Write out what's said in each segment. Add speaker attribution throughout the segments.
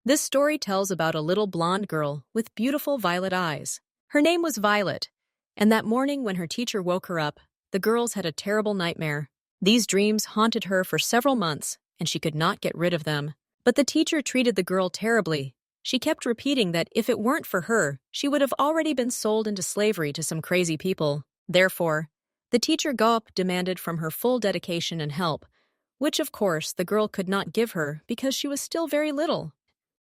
Speaker 1: This story tells about a little blonde girl with beautiful violet eyes. Her name was Violet, and that morning when her teacher woke her up, the girls had a terrible nightmare. These dreams haunted her for several months, and she could not get rid of them. But the teacher treated the girl terribly. She kept repeating that if it weren't for her, she would have already been sold into slavery to some crazy people. Therefore, the teacher Gop demanded from her full dedication and help, which of course the girl could not give her because she was still very little.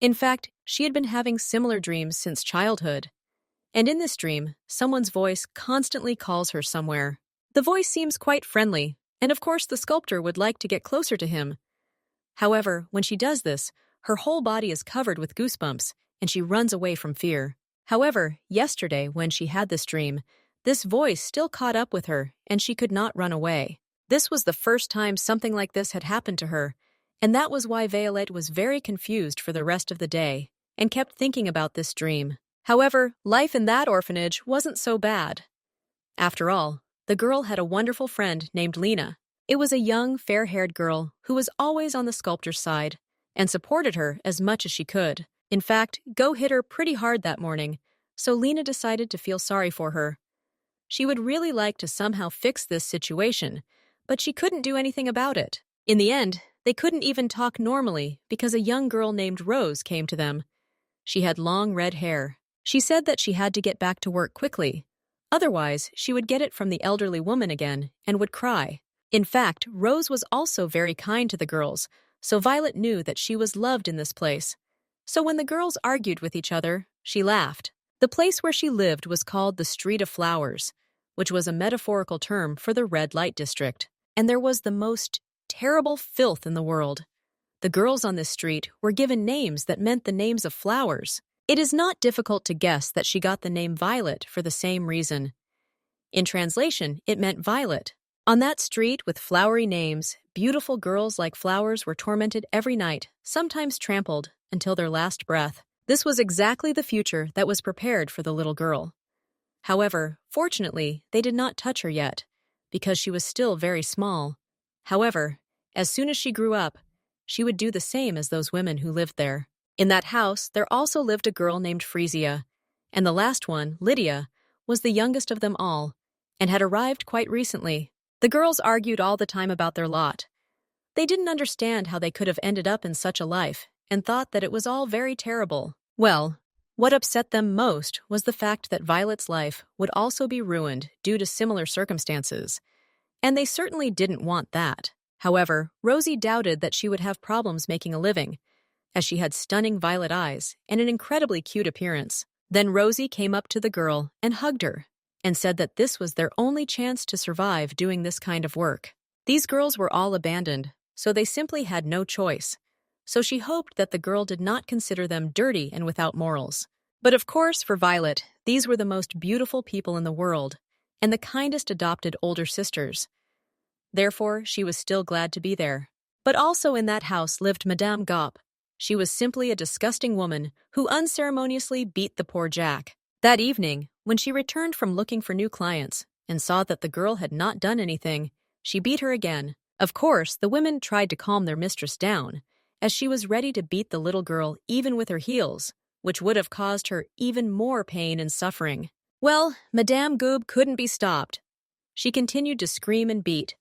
Speaker 1: In fact, she had been having similar dreams since childhood. And in this dream, someone's voice constantly calls her somewhere. The voice seems quite friendly, and of course the sculptor would like to get closer to him. However, when she does this, her whole body is covered with goosebumps, and she runs away from fear. However, yesterday when she had this dream, this voice still caught up with her, and she could not run away. This was the first time something like this had happened to her, and that was why Violet was very confused for the rest of the day, and kept thinking about this dream. However, life in that orphanage wasn't so bad. After all, the girl had a wonderful friend named Lena. It was a young, fair-haired girl who was always on the sculptor's side and supported her as much as she could. In fact, Go hit her pretty hard that morning, so Lena decided to feel sorry for her. She would really like to somehow fix this situation, but she couldn't do anything about it. In the end, they couldn't even talk normally because a young girl named Rose came to them. She had long red hair. She said that she had to get back to work quickly. Otherwise, she would get it from the elderly woman again and would cry. In fact, Rose was also very kind to the girls, so Violet knew that she was loved in this place. So when the girls argued with each other, she laughed. The place where she lived was called the Street of Flowers, which was a metaphorical term for the red light district. And there was the most terrible filth in the world. The girls on this street were given names that meant the names of flowers. It is not difficult to guess that she got the name Violet for the same reason. In translation, it meant violet. On that street with flowery names, beautiful girls like flowers were tormented every night, sometimes trampled, until their last breath. This was exactly the future that was prepared for the little girl. However, fortunately, they did not touch her yet, because she was still very small. However, as soon as she grew up, she would do the same as those women who lived there. In that house, there also lived a girl named Frisia, and the last one, Lydia, was the youngest of them all, and had arrived quite recently. The girls argued all the time about their lot. They didn't understand how they could have ended up in such a life, and thought that it was all very terrible. Well, what upset them most was the fact that Violet's life would also be ruined due to similar circumstances, and they certainly didn't want that. However, Rosie doubted that she would have problems making a living, as she had stunning violet eyes and an incredibly cute appearance. Then Rosie came up to the girl and hugged her, and said that this was their only chance to survive doing this kind of work. These girls were all abandoned, so they simply had no choice. So she hoped that the girl did not consider them dirty and without morals. But of course, for Violet, these were the most beautiful people in the world, and the kindest adopted older sisters. Therefore, she was still glad to be there. But also in that house lived Madame Gop. She was simply a disgusting woman who unceremoniously beat the poor Jack. That evening, when she returned from looking for new clients and saw that the girl had not done anything, she beat her again. Of course, the women tried to calm their mistress down, as she was ready to beat the little girl even with her heels, which would have caused her even more pain and suffering. Well, Madame Goob couldn't be stopped. She continued to scream and beat.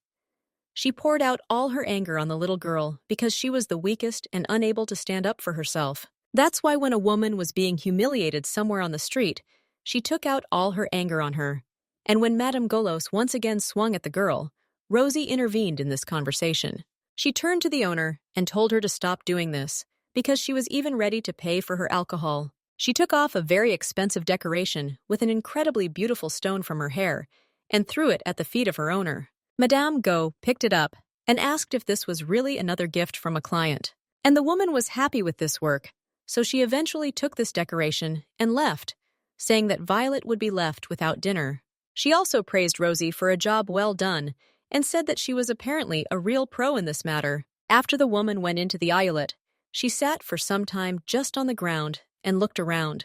Speaker 1: She poured out all her anger on the little girl because she was the weakest and unable to stand up for herself. That's why when a woman was being humiliated somewhere on the street, she took out all her anger on her. And when Madame Golos once again swung at the girl, Rosie intervened in this conversation. She turned to the owner and told her to stop doing this, because she was even ready to pay for her alcohol. She took off a very expensive decoration with an incredibly beautiful stone from her hair and threw it at the feet of her owner. Madame Go picked it up and asked if this was really another gift from a client. And the woman was happy with this work, so she eventually took this decoration and left, saying that Violet would be left without dinner. She also praised Rosie for a job well done and said that she was apparently a real pro in this matter. After the woman went into the aislet, she sat for some time just on the ground and looked around.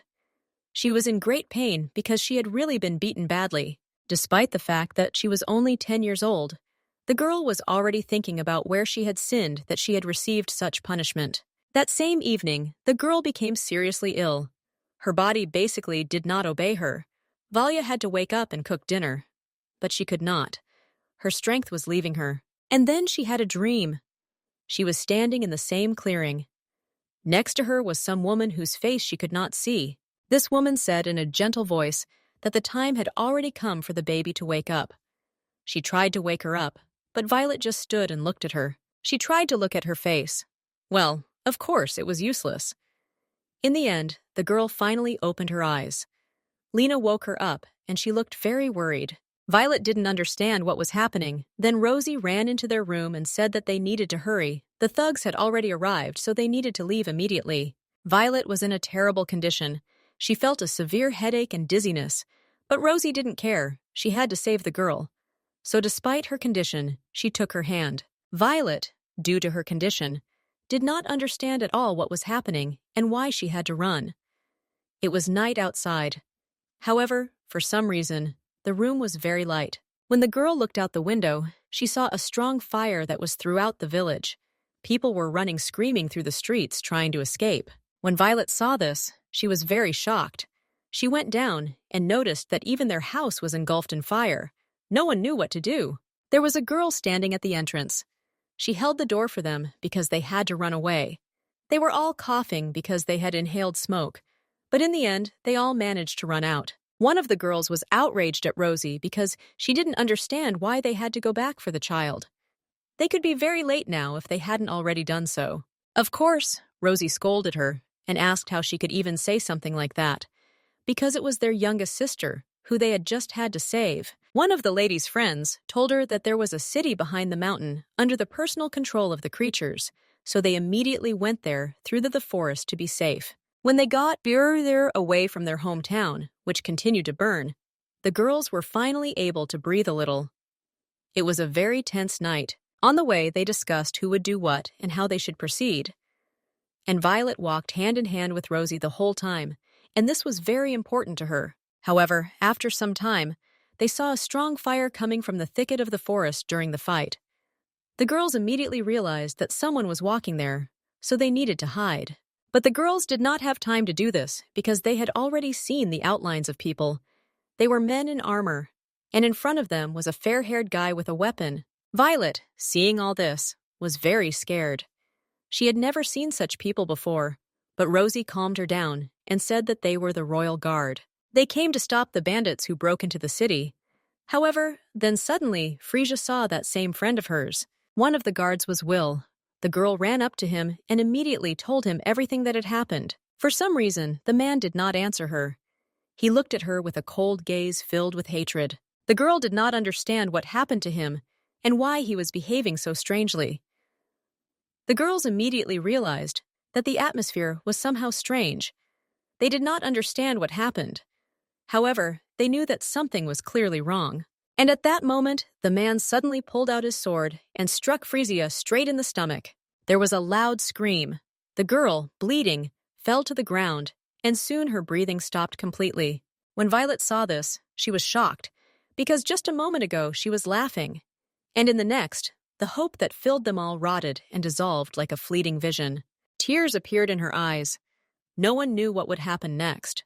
Speaker 1: She was in great pain because she had really been beaten badly. Despite the fact that she was only 10 years old, the girl was already thinking about where she had sinned that she had received such punishment. That same evening, the girl became seriously ill. Her body basically did not obey her. Valia had to wake up and cook dinner. But she could not. Her strength was leaving her. And then she had a dream. She was standing in the same clearing. Next to her was some woman whose face she could not see. This woman said in a gentle voice that the time had already come for the baby to wake up. She tried to wake her up, but Violet just stood and looked at her. She tried to look at her face. Well, of course, it was useless. In the end, the girl finally opened her eyes. Lena woke her up, and she looked very worried. Violet didn't understand what was happening. Then Rosie ran into their room and said that they needed to hurry. The thugs had already arrived, so they needed to leave immediately. Violet was in a terrible condition. She felt a severe headache and dizziness. But Rosie didn't care. She had to save the girl. So despite her condition, she took her hand. Violet, due to her condition, did not understand at all what was happening and why she had to run. It was night outside. However, for some reason, the room was very light. When the girl looked out the window, she saw a strong fire that was throughout the village. People were running screaming through the streets trying to escape. When Violet saw this, she was very shocked. She went down and noticed that even their house was engulfed in fire. No one knew what to do. There was a girl standing at the entrance. She held the door for them because they had to run away. They were all coughing because they had inhaled smoke. But in the end, they all managed to run out. One of the girls was outraged at Rosie because she didn't understand why they had to go back for the child. They could be very late now if they hadn't already done so. Of course, Rosie scolded her and asked how she could even say something like that. Because it was their youngest sister, who they had just had to save. One of the lady's friends told her that there was a city behind the mountain under the personal control of the creatures, so they immediately went there through the forest to be safe. When they got further away from their hometown, which continued to burn, the girls were finally able to breathe a little. It was a very tense night. On the way, they discussed who would do what and how they should proceed. And Violet walked hand in hand with Rosie the whole time, and this was very important to her. However, after some time, they saw a strong fire coming from the thicket of the forest during the fight. The girls immediately realized that someone was walking there, so they needed to hide. But the girls did not have time to do this because they had already seen the outlines of people. They were men in armor, and in front of them was a fair-haired guy with a weapon. Violet, seeing all this, was very scared. She had never seen such people before, but Rosie calmed her down and said that they were the royal guard. They came to stop the bandits who broke into the city. However, then suddenly, Frisia saw that same friend of hers. One of the guards was Will. The girl ran up to him and immediately told him everything that had happened. For some reason, the man did not answer her. He looked at her with a cold gaze filled with hatred. The girl did not understand what happened to him and why he was behaving so strangely. The girls immediately realized that the atmosphere was somehow strange. They did not understand what happened. However, they knew that something was clearly wrong. And at that moment, the man suddenly pulled out his sword and struck Frisia straight in the stomach. There was a loud scream. The girl, bleeding, fell to the ground, and soon her breathing stopped completely. When Violet saw this, she was shocked, because just a moment ago she was laughing. And in the next, the hope that filled them all rotted and dissolved like a fleeting vision. Tears appeared in her eyes. No one knew what would happen next.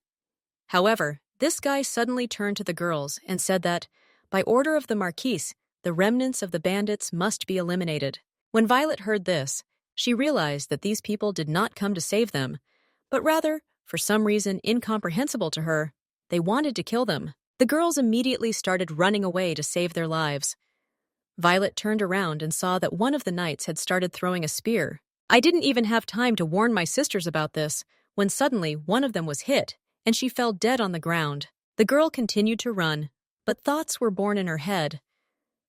Speaker 1: However, this guy suddenly turned to the girls and said that, by order of the Marquis, the remnants of the bandits must be eliminated. When Violet heard this, she realized that these people did not come to save them, but rather, for some reason incomprehensible to her, they wanted to kill them. The girls immediately started running away to save their lives. Violet turned around and saw that one of the knights had started throwing a spear. I didn't even have time to warn my sisters about this, when suddenly one of them was hit, and she fell dead on the ground. The girl continued to run, but thoughts were born in her head.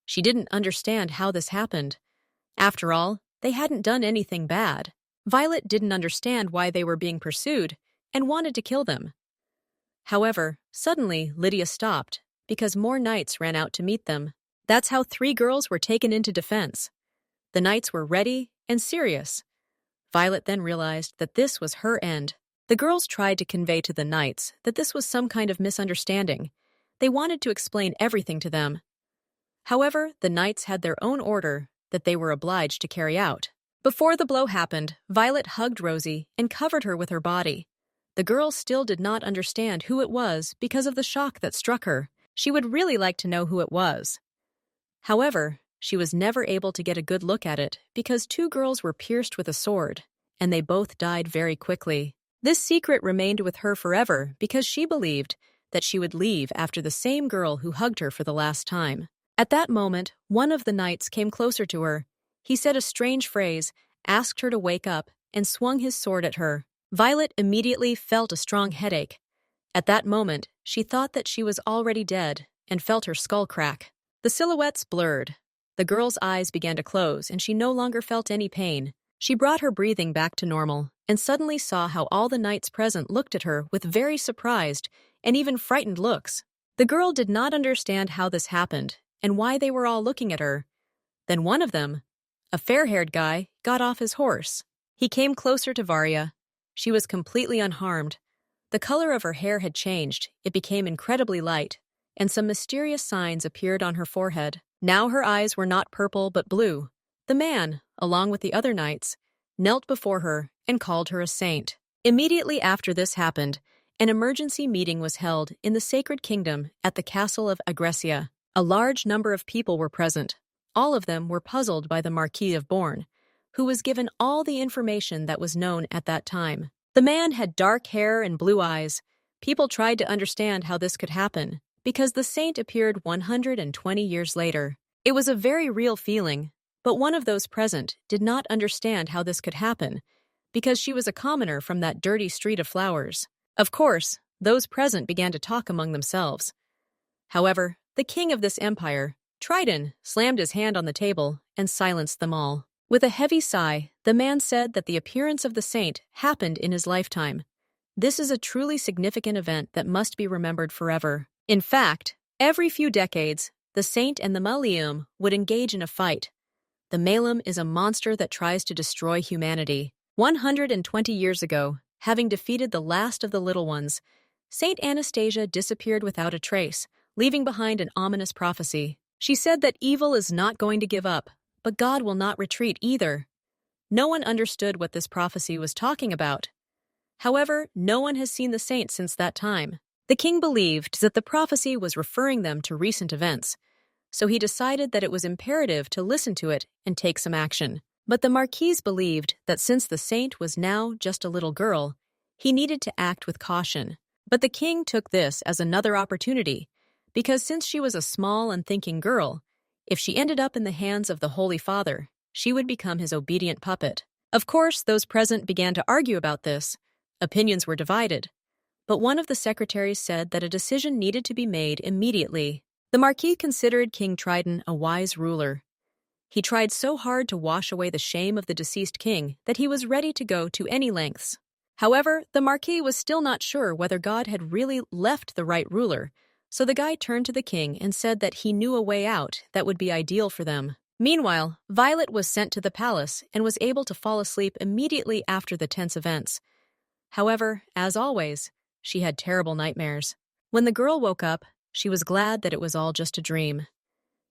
Speaker 1: She didn't understand how this happened. After all, they hadn't done anything bad. Violet didn't understand why they were being pursued and wanted to kill them. However, suddenly Lydia stopped because more knights ran out to meet them. That's how 3 girls were taken into defense. The knights were ready and serious. Violet then realized that this was her end. The girls tried to convey to the knights that this was some kind of misunderstanding. They wanted to explain everything to them. However, the knights had their own order that they were obliged to carry out. Before the blow happened, Violet hugged Rosie and covered her with her body. The girl still did not understand who it was because of the shock that struck her. She would really like to know who it was. However, she was never able to get a good look at it because two girls were pierced with a sword, and they both died very quickly. This secret remained with her forever because she believed that she would leave after the same girl who hugged her for the last time. At that moment, one of the knights came closer to her. He said a strange phrase, asked her to wake up, and swung his sword at her. Violet immediately felt a strong headache. At that moment, she thought that she was already dead and felt her skull crack. The silhouettes blurred. The girl's eyes began to close, and she no longer felt any pain. She brought her breathing back to normal and suddenly saw how all the knights present looked at her with very surprised and even frightened looks. The girl did not understand how this happened and why they were all looking at her. Then one of them, a fair-haired guy, got off his horse. He came closer to Varya. She was completely unharmed. The color of her hair had changed. It became incredibly light, and some mysterious signs appeared on her forehead. Now her eyes were not purple but blue. The man, along with the other knights, knelt before her and called her a saint. Immediately after this happened, an emergency meeting was held in the Sacred Kingdom at the castle of Agresia. A large number of people were present. All of them were puzzled by the Marquis of Bourne, who was given all the information that was known at that time. The man had dark hair and blue eyes. People tried to understand how this could happen, because the saint appeared 120 years later. It was a very real feeling, but one of those present did not understand how this could happen, because she was a commoner from that dirty street of flowers. Of course, those present began to talk among themselves. However, the king of this empire, Triton, slammed his hand on the table and silenced them all. With a heavy sigh, the man said that the appearance of the saint happened in his lifetime. This is a truly significant event that must be remembered forever. In fact, every few decades, the saint and the Malium would engage in a fight. The Malum is a monster that tries to destroy humanity. 120 years ago, having defeated the last of the little ones, Saint Anastasia disappeared without a trace, leaving behind an ominous prophecy. She said that evil is not going to give up, but God will not retreat either. No one understood what this prophecy was talking about. However, no one has seen the saint since that time. The king believed that the prophecy was referring them to recent events, so he decided that it was imperative to listen to it and take some action. But the Marquis believed that since the saint was now just a little girl, he needed to act with caution. But the king took this as another opportunity, because since she was a small and thinking girl, if she ended up in the hands of the Holy Father, she would become his obedient puppet. Of course, those present began to argue about this. Opinions were divided. But one of the secretaries said that a decision needed to be made immediately. The Marquis considered King Triton a wise ruler. He tried so hard to wash away the shame of the deceased king that he was ready to go to any lengths. However, the Marquis was still not sure whether God had really left the right ruler, so the guy turned to the king and said that he knew a way out that would be ideal for them. Meanwhile, Violet was sent to the palace and was able to fall asleep immediately after the tense events. However, as always, she had terrible nightmares. When the girl woke up, she was glad that it was all just a dream.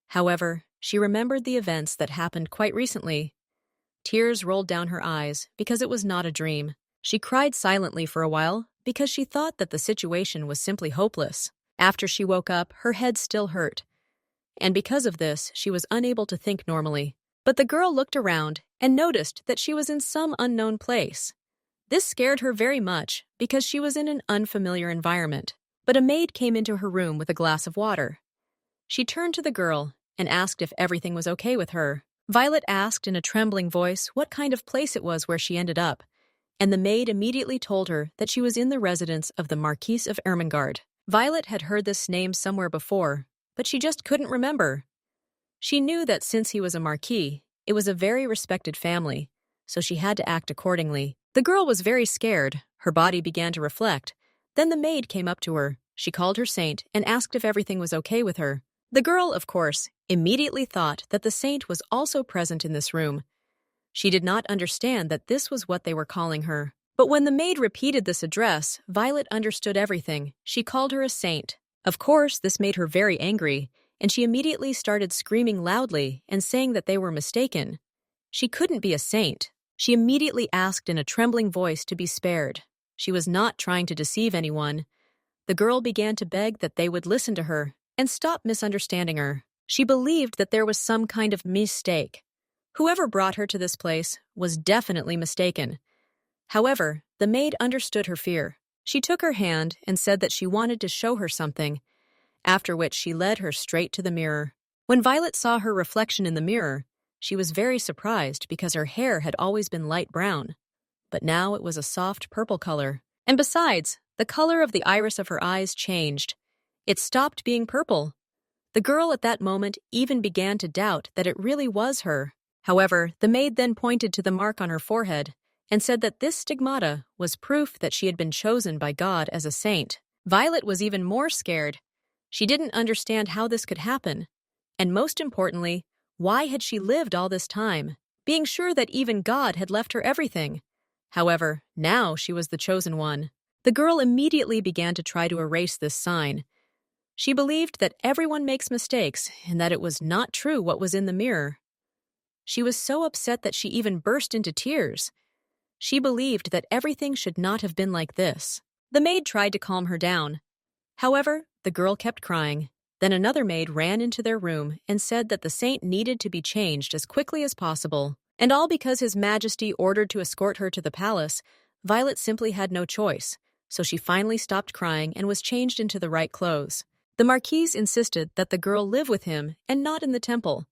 Speaker 1: However, she remembered the events that happened quite recently. Tears rolled down her eyes because it was not a dream. She cried silently for a while because she thought that the situation was simply hopeless. After she woke up, her head still hurt, and because of this, she was unable to think normally. But the girl looked around and noticed that she was in some unknown place. This scared her very much because she was in an unfamiliar environment. But a maid came into her room with a glass of water. She turned to the girl and asked if everything was okay with her. Violet asked in a trembling voice what kind of place it was where she ended up, and the maid immediately told her that she was in the residence of the Marquis of Ermengarde. Violet had heard this name somewhere before, but she just couldn't remember. She knew that since he was a marquis, it was a very respected family, so she had to act accordingly. The girl was very scared. Her body began to reflect. Then the maid came up to her. She called her saint and asked if everything was okay with her. The girl, of course, immediately thought that the saint was also present in this room. She did not understand that this was what they were calling her. But when the maid repeated this address, Violet understood everything. She called her a saint. Of course, this made her very angry, and she immediately started screaming loudly and saying that they were mistaken. She couldn't be a saint. She immediately asked in a trembling voice to be spared. She was not trying to deceive anyone. The girl began to beg that they would listen to her and stop misunderstanding her. She believed that there was some kind of mistake. Whoever brought her to this place was definitely mistaken. However, the maid understood her fear. She took her hand and said that she wanted to show her something, after which she led her straight to the mirror. When Violet saw her reflection in the mirror, she was very surprised because her hair had always been light brown, but now it was a soft purple color. And besides, the color of the iris of her eyes changed. It stopped being purple. The girl at that moment even began to doubt that it really was her. However, the maid then pointed to the mark on her forehead and said that this stigmata was proof that she had been chosen by God as a saint. Violet was even more scared. She didn't understand how this could happen. And most importantly, why had she lived all this time, being sure that even God had left her everything? However, now she was the chosen one. The girl immediately began to try to erase this sign. She believed that everyone makes mistakes and that it was not true what was in the mirror. She was so upset that she even burst into tears. She believed that everything should not have been like this. The maid tried to calm her down. However, the girl kept crying. Then another maid ran into their room and said that the saint needed to be changed as quickly as possible. And all because His Majesty ordered to escort her to the palace, Violet simply had no choice, so she finally stopped crying and was changed into the right clothes. The Marquis insisted that the girl live with him and not in the temple,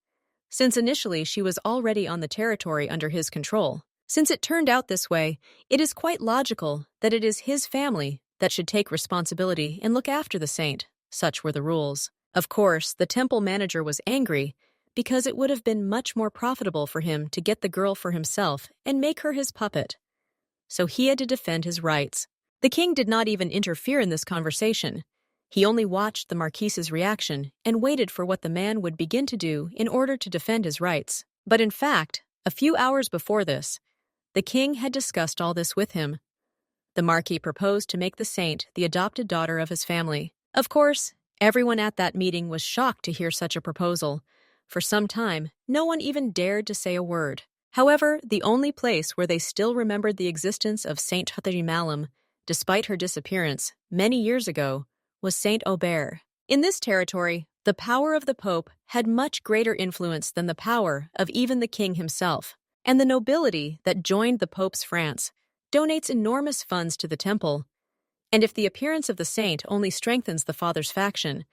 Speaker 1: since initially she was already on the territory under his control. Since it turned out this way, it is quite logical that it is his family that should take responsibility and look after the saint. Such were the rules. Of course, the temple manager was angry because it would have been much more profitable for him to get the girl for himself and make her his puppet. So he had to defend his rights. The king did not even interfere in this conversation. He only watched the Marquis's reaction and waited for what the man would begin to do in order to defend his rights. But in fact, a few hours before this, the king had discussed all this with him. The Marquis proposed to make the saint the adopted daughter of his family. Of course, everyone at that meeting was shocked to hear such a proposal. For some time, no one even dared to say a word. However, the only place where they still remembered the existence of Saint Malum, despite her disappearance many years ago, was Saint Aubert. In this territory, the power of the Pope had much greater influence than the power of even the king himself, and the nobility that joined the Pope's France donates enormous funds to the temple. And if the appearance of the saint only strengthens the father's faction,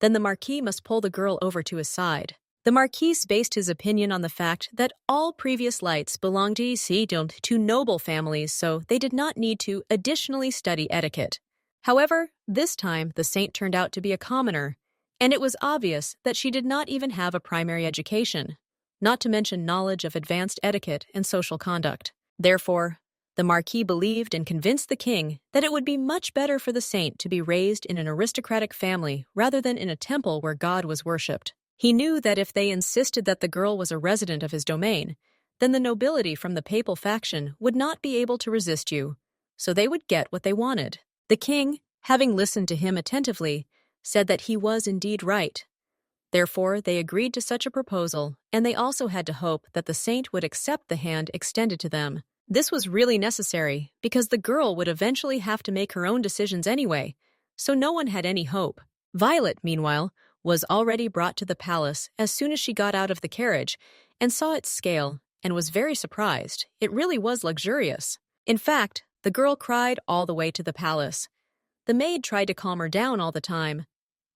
Speaker 1: then the Marquis must pull the girl over to his side. The Marquis based his opinion on the fact that all previous lights belonged to noble families, so they did not need to additionally study etiquette. However, this time the saint turned out to be a commoner, and it was obvious that she did not even have a primary education, not to mention knowledge of advanced etiquette and social conduct. Therefore, the Marquis believed and convinced the king that it would be much better for the saint to be raised in an aristocratic family rather than in a temple where God was worshipped. He knew that if they insisted that the girl was a resident of his domain, then the nobility from the papal faction would not be able to resist you, so they would get what they wanted. The king, having listened to him attentively, said that he was indeed right. Therefore, they agreed to such a proposal, and they also had to hope that the saint would accept the hand extended to them. This was really necessary because the girl would eventually have to make her own decisions anyway, so no one had any hope. Violet, meanwhile, was already brought to the palace as soon as she got out of the carriage and saw its scale and was very surprised. It really was luxurious. In fact, the girl cried all the way to the palace. The maid tried to calm her down all the time,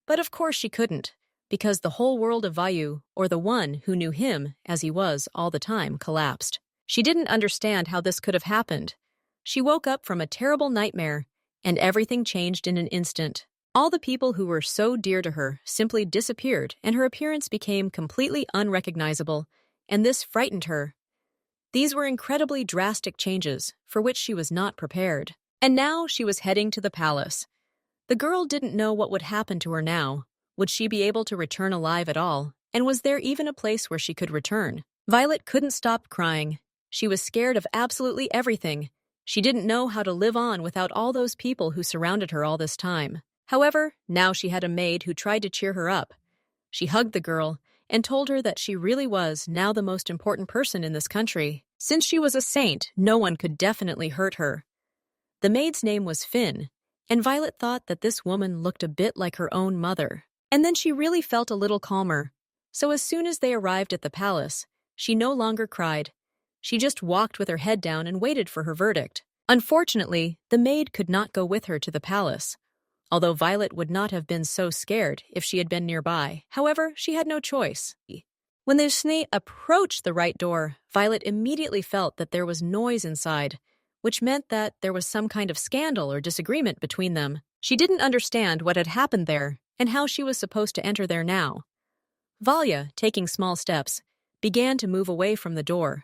Speaker 1: but of course she couldn't, because the whole world of Vayu, or the one who knew him as he was all the time, collapsed. She didn't understand how this could have happened. She woke up from a terrible nightmare, and everything changed in an instant. All the people who were so dear to her simply disappeared, and her appearance became completely unrecognizable, and this frightened her. These were incredibly drastic changes, for which she was not prepared. And now she was heading to the palace. The girl didn't know what would happen to her now. Would she be able to return alive at all? And was there even a place where she could return? Violet couldn't stop crying. She was scared of absolutely everything. She didn't know how to live on without all those people who surrounded her all this time. However, now she had a maid who tried to cheer her up. She hugged the girl and told her that she really was now the most important person in this country. Since she was a saint, no one could definitely hurt her. The maid's name was Finn, and Violet thought that this woman looked a bit like her own mother. And then she really felt a little calmer. So as soon as they arrived at the palace, she no longer cried. She just walked with her head down and waited for her verdict. Unfortunately, the maid could not go with her to the palace, although Violet would not have been so scared if she had been nearby. However, she had no choice. When the snake approached the right door, Violet immediately felt that there was noise inside, which meant that there was some kind of scandal or disagreement between them. She didn't understand what had happened there and how she was supposed to enter there now. Valya, taking small steps, began to move away from the door.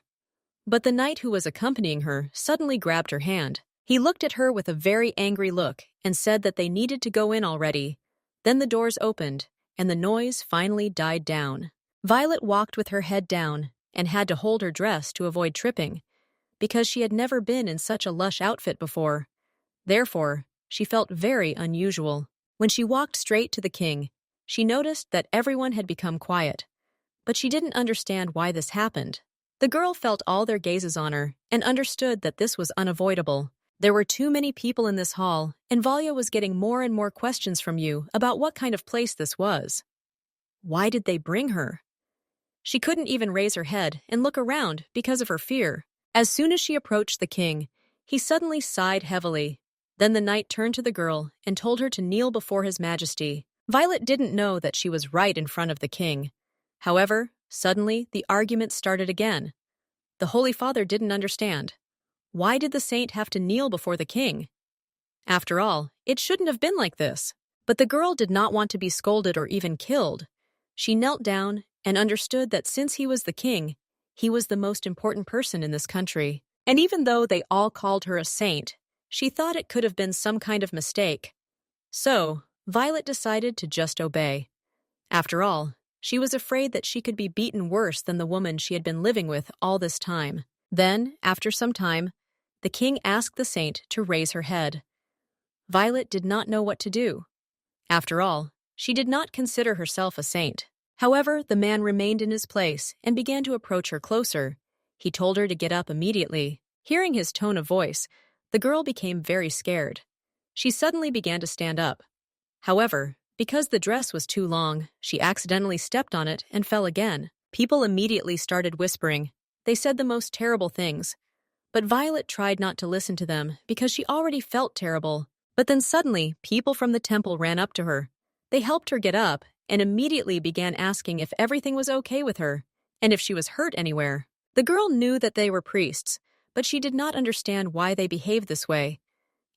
Speaker 1: But the knight who was accompanying her suddenly grabbed her hand. He looked at her with a very angry look and said that they needed to go in already. Then the doors opened, and the noise finally died down. Violet walked with her head down and had to hold her dress to avoid tripping, because she had never been in such a lush outfit before. Therefore, she felt very unusual. When she walked straight to the king, she noticed that everyone had become quiet, but she didn't understand why this happened. The girl felt all their gazes on her and understood that this was unavoidable. There were too many people in this hall, and Valya was getting more and more questions from you about what kind of place this was. Why did they bring her? She couldn't even raise her head and look around because of her fear. As soon as she approached the king, he suddenly sighed heavily. Then the knight turned to the girl and told her to kneel before his majesty. Violet didn't know that she was right in front of the king. However, suddenly the argument started again. The Holy Father didn't understand. Why did the saint have to kneel before the king? After all, it shouldn't have been like this. But the girl did not want to be scolded or even killed. She knelt down and understood that since he was the king, he was the most important person in this country. And even though they all called her a saint, she thought it could have been some kind of mistake. So, Violet decided to just obey. After all, she was afraid that she could be beaten worse than the woman she had been living with all this time. Then, after some time, the king asked the saint to raise her head. Violet did not know what to do. After all, she did not consider herself a saint. However, the man remained in his place and began to approach her closer. He told her to get up immediately. Hearing his tone of voice, the girl became very scared. She suddenly began to stand up. However, because the dress was too long, she accidentally stepped on it and fell again. People immediately started whispering. They said the most terrible things. But Violet tried not to listen to them because she already felt terrible. But then suddenly, people from the temple ran up to her. They helped her get up and immediately began asking if everything was okay with her and if she was hurt anywhere. The girl knew that they were priests, but she did not understand why they behaved this way.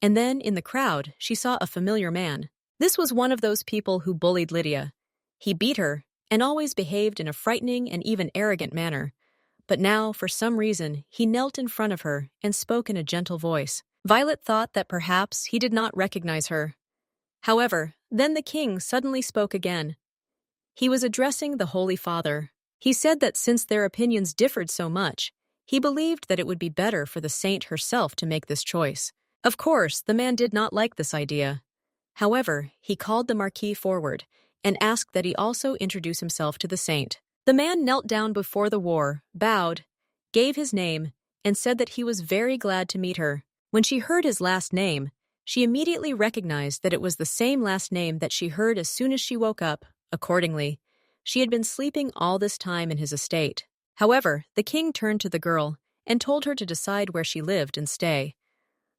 Speaker 1: And then, in the crowd, she saw a familiar man. This was one of those people who bullied Lydia. He beat her and always behaved in a frightening and even arrogant manner. But now, for some reason, he knelt in front of her and spoke in a gentle voice. Violet thought that perhaps he did not recognize her. However, then the king suddenly spoke again. He was addressing the Holy Father. He said that since their opinions differed so much, he believed that it would be better for the saint herself to make this choice. Of course, the man did not like this idea. However, he called the Marquis forward and asked that he also introduce himself to the saint. The man knelt down before the war, bowed, gave his name, and said that he was very glad to meet her. When she heard his last name, she immediately recognized that it was the same last name that she heard as soon as she woke up. Accordingly, she had been sleeping all this time in his estate. However, the king turned to the girl and told her to decide where she lived and stay.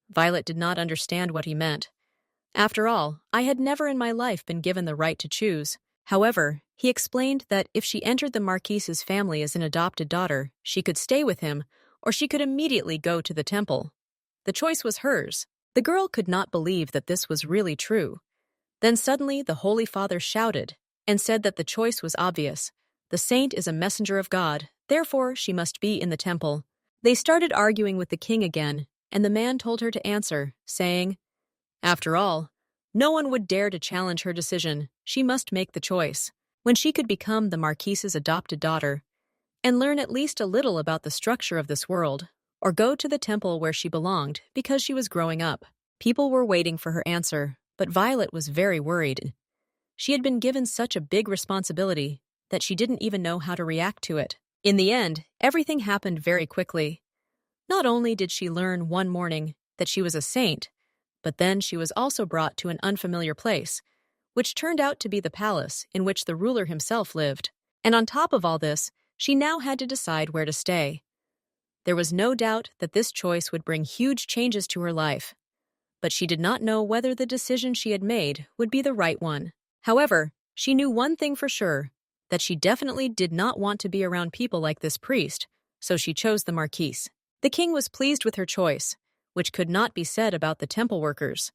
Speaker 1: Violet did not understand what he meant. After all, I had never in my life been given the right to choose. However, he explained that if she entered the Marquis's family as an adopted daughter, she could stay with him, or she could immediately go to the temple. The choice was hers. The girl could not believe that this was really true. Then suddenly the Holy Father shouted and said that the choice was obvious. The saint is a messenger of God, therefore she must be in the temple. They started arguing with the king again, and the man told her to answer, saying, "After all, no one would dare to challenge her decision. She must make the choice. When she could become the Marquis's adopted daughter and learn at least a little about the structure of this world, or go to the temple where she belonged because she was growing up." People were waiting for her answer, but Violet was very worried. She had been given such a big responsibility, that she didn't even know how to react to it. In the end, everything happened very quickly. Not only did she learn one morning that she was a saint, but then she was also brought to an unfamiliar place, which turned out to be the palace in which the ruler himself lived. And on top of all this, she now had to decide where to stay. There was no doubt that this choice would bring huge changes to her life, but she did not know whether the decision she had made would be the right one. However, she knew one thing for sure, that she definitely did not want to be around people like this priest, so she chose the Marquis. The king was pleased with her choice, which could not be said about the temple workers.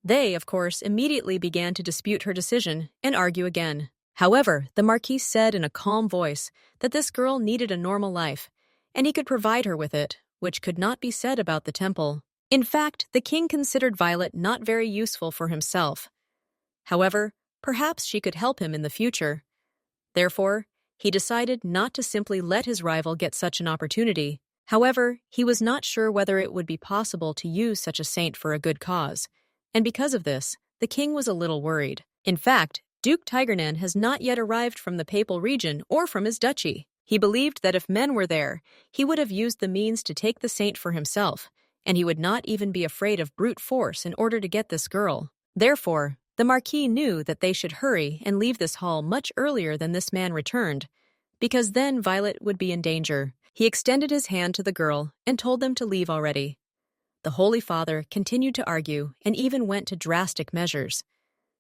Speaker 1: They, of course, immediately began to dispute her decision and argue again. However, the Marquis said in a calm voice that this girl needed a normal life, and he could provide her with it, which could not be said about the temple. In fact, the king considered Violet not very useful for himself. However, perhaps she could help him in the future. Therefore, he decided not to simply let his rival get such an opportunity. However, he was not sure whether it would be possible to use such a saint for a good cause, and because of this, the king was a little worried. In fact, Duke Tigernan has not yet arrived from the papal region or from his duchy. He believed that if men were there, he would have used the means to take the saint for himself, and he would not even be afraid of brute force in order to get this girl. Therefore, the Marquis knew that they should hurry and leave this hall much earlier than this man returned, because then Violet would be in danger. He extended his hand to the girl and told them to leave already. The Holy Father continued to argue and even went to drastic measures.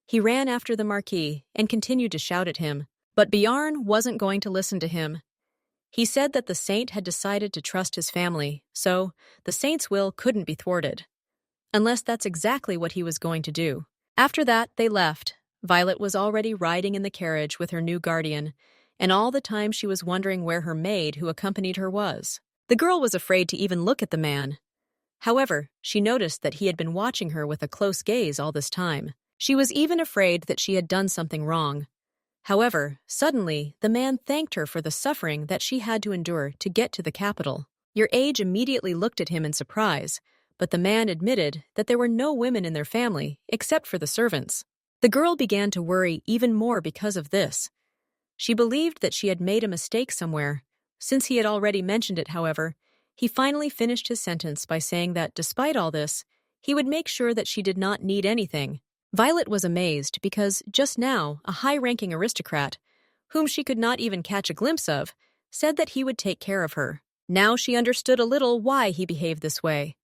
Speaker 1: He ran after the Marquis and continued to shout at him, but Bjarn wasn't going to listen to him. He said that the saint had decided to trust his family, so the saint's will couldn't be thwarted. Unless that's exactly what he was going to do. After that, they left. Violet was already riding in the carriage with her new guardian, and all the time she was wondering where her maid who accompanied her was. The girl was afraid to even look at the man. However, she noticed that he had been watching her with a close gaze all this time. She was even afraid that she had done something wrong. However, suddenly, the man thanked her for the suffering that she had to endure to get to the capital. Your age immediately looked at him in surprise, but the man admitted that there were no women in their family except for the servants. The girl began to worry even more because of this. She believed that she had made a mistake somewhere. Since he had already mentioned it, however, he finally finished his sentence by saying that despite all this, he would make sure that she did not need anything. Violet was amazed because just now a high-ranking aristocrat, whom she could not even catch a glimpse of, said that he would take care of her. Now she understood a little why he behaved this way.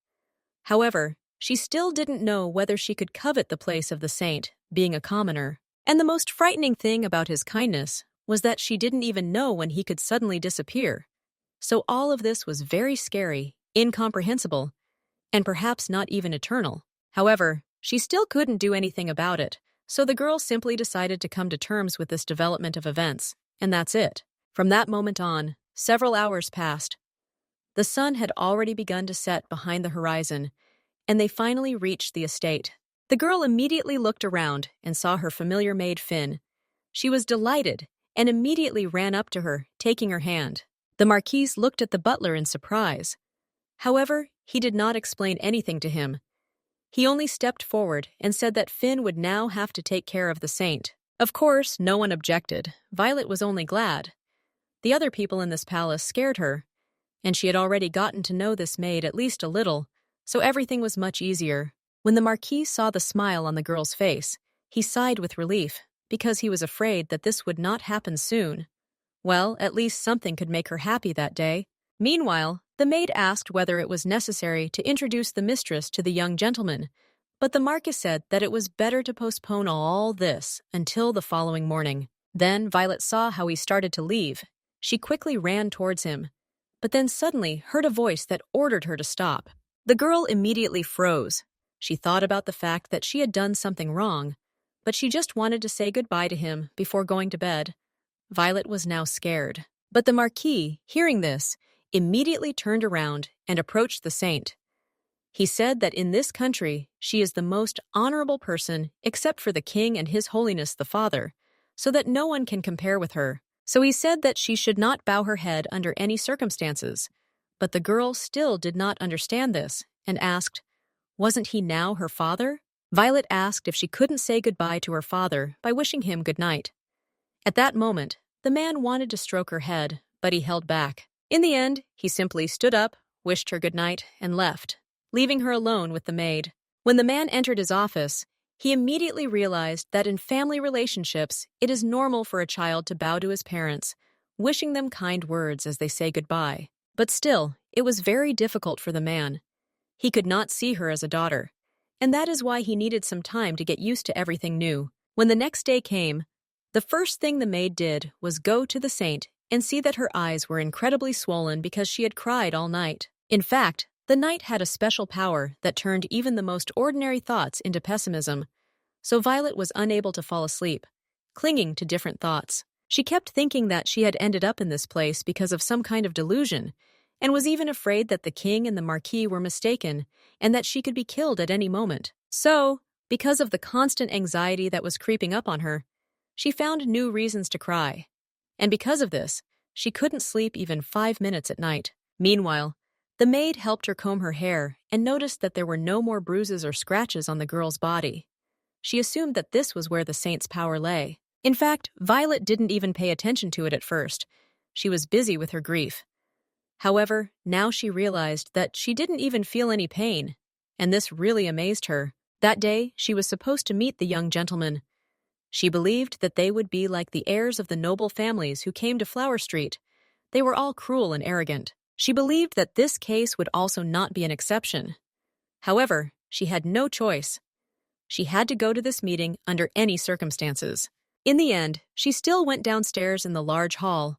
Speaker 1: However, she still didn't know whether she could covet the place of the saint, being a commoner. And the most frightening thing about his kindness was that she didn't even know when he could suddenly disappear. So all of this was very scary, incomprehensible, and perhaps not even eternal. However, she still couldn't do anything about it, so the girl simply decided to come to terms with this development of events, and that's it. From that moment on, several hours passed. The sun had already begun to set behind the horizon, and they finally reached the estate. The girl immediately looked around and saw her familiar maid Finn. She was delighted and immediately ran up to her, taking her hand. The Marquis looked at the butler in surprise. However, he did not explain anything to him. He only stepped forward and said that Finn would now have to take care of the saint. Of course, no one objected. Violet was only glad. The other people in this palace scared her, and she had already gotten to know this maid at least a little, so everything was much easier. When the Marquis saw the smile on the girl's face, he sighed with relief, because he was afraid that this would not happen soon. Well, at least something could make her happy that day. Meanwhile, the maid asked whether it was necessary to introduce the mistress to the young gentleman, but the Marquis said that it was better to postpone all this until the following morning. Then Violet saw how he started to leave. She quickly ran towards him, but then suddenly heard a voice that ordered her to stop. The girl immediately froze. She thought about the fact that she had done something wrong, but she just wanted to say goodbye to him before going to bed. Violet was now scared. But the Marquis, hearing this, immediately turned around and approached the saint. He said that in this country she is the most honorable person except for the king and His Holiness the Father, so that no one can compare with her. So he said that she should not bow her head under any circumstances. But the girl still did not understand this and asked, wasn't he now her father? Violet asked if she couldn't say goodbye to her father by wishing him good night. At that moment, The man wanted to stroke her head, but he held back. In the end, he simply stood up, wished her good night, and left, leaving her alone with the maid. When the man entered his office, he immediately realized that in family relationships, it is normal for a child to bow to his parents, wishing them kind words as they say goodbye. But still, it was very difficult for the man. He could not see her as a daughter, and that is why he needed some time to get used to everything new. When the next day came, the first thing the maid did was go to the saint and see that her eyes were incredibly swollen because she had cried all night. In fact, the night had a special power that turned even the most ordinary thoughts into pessimism, so Violet was unable to fall asleep, clinging to different thoughts. She kept thinking that she had ended up in this place because of some kind of delusion, and was even afraid that the king and the Marquis were mistaken and that she could be killed at any moment. So, because of the constant anxiety that was creeping up on her, she found new reasons to cry. And because of this, she couldn't sleep even 5 minutes at night. Meanwhile, the maid helped her comb her hair and noticed that there were no more bruises or scratches on the girl's body. She assumed that this was where the saint's power lay. In fact, Violet didn't even pay attention to it at first. She was busy with her grief. However, now she realized that she didn't even feel any pain, and this really amazed her. That day, she was supposed to meet the young gentleman. She believed that they would be like the heirs of the noble families who came to Flower Street. They were all cruel and arrogant. She believed that this case would also not be an exception. However, she had no choice. She had to go to this meeting under any circumstances. In the end, she still went downstairs in the large hall,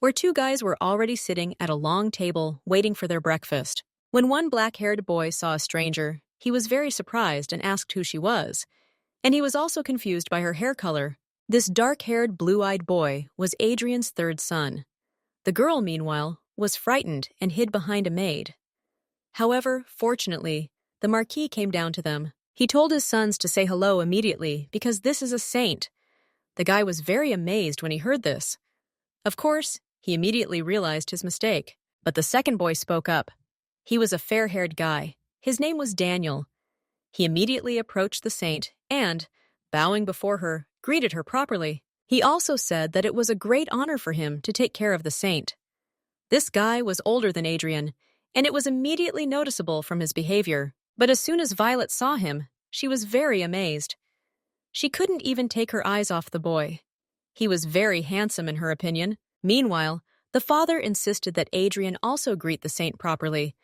Speaker 1: where two guys were already sitting at a long table waiting for their breakfast. When one black-haired boy saw a stranger, he was very surprised and asked who she was, and he was also confused by her hair color. This dark-haired, blue-eyed boy was Adrian's third son. The girl, meanwhile, was frightened and hid behind a maid. However, fortunately, the Marquis came down to them. He told his sons to say hello immediately because this is a saint. The guy was very amazed when he heard this. Of course, he immediately realized his mistake. But the second boy spoke up. He was a fair-haired guy. His name was Daniel. He immediately approached the saint and, bowing before her, greeted her properly. He also said that it was a great honor for him to take care of the saint. This guy was older than Adrian, and it was immediately noticeable from his behavior. But as soon as Violet saw him, she was very amazed. She couldn't even take her eyes off the boy. He was very handsome in her opinion. Meanwhile, the father insisted that Adrian also greet the saint properly,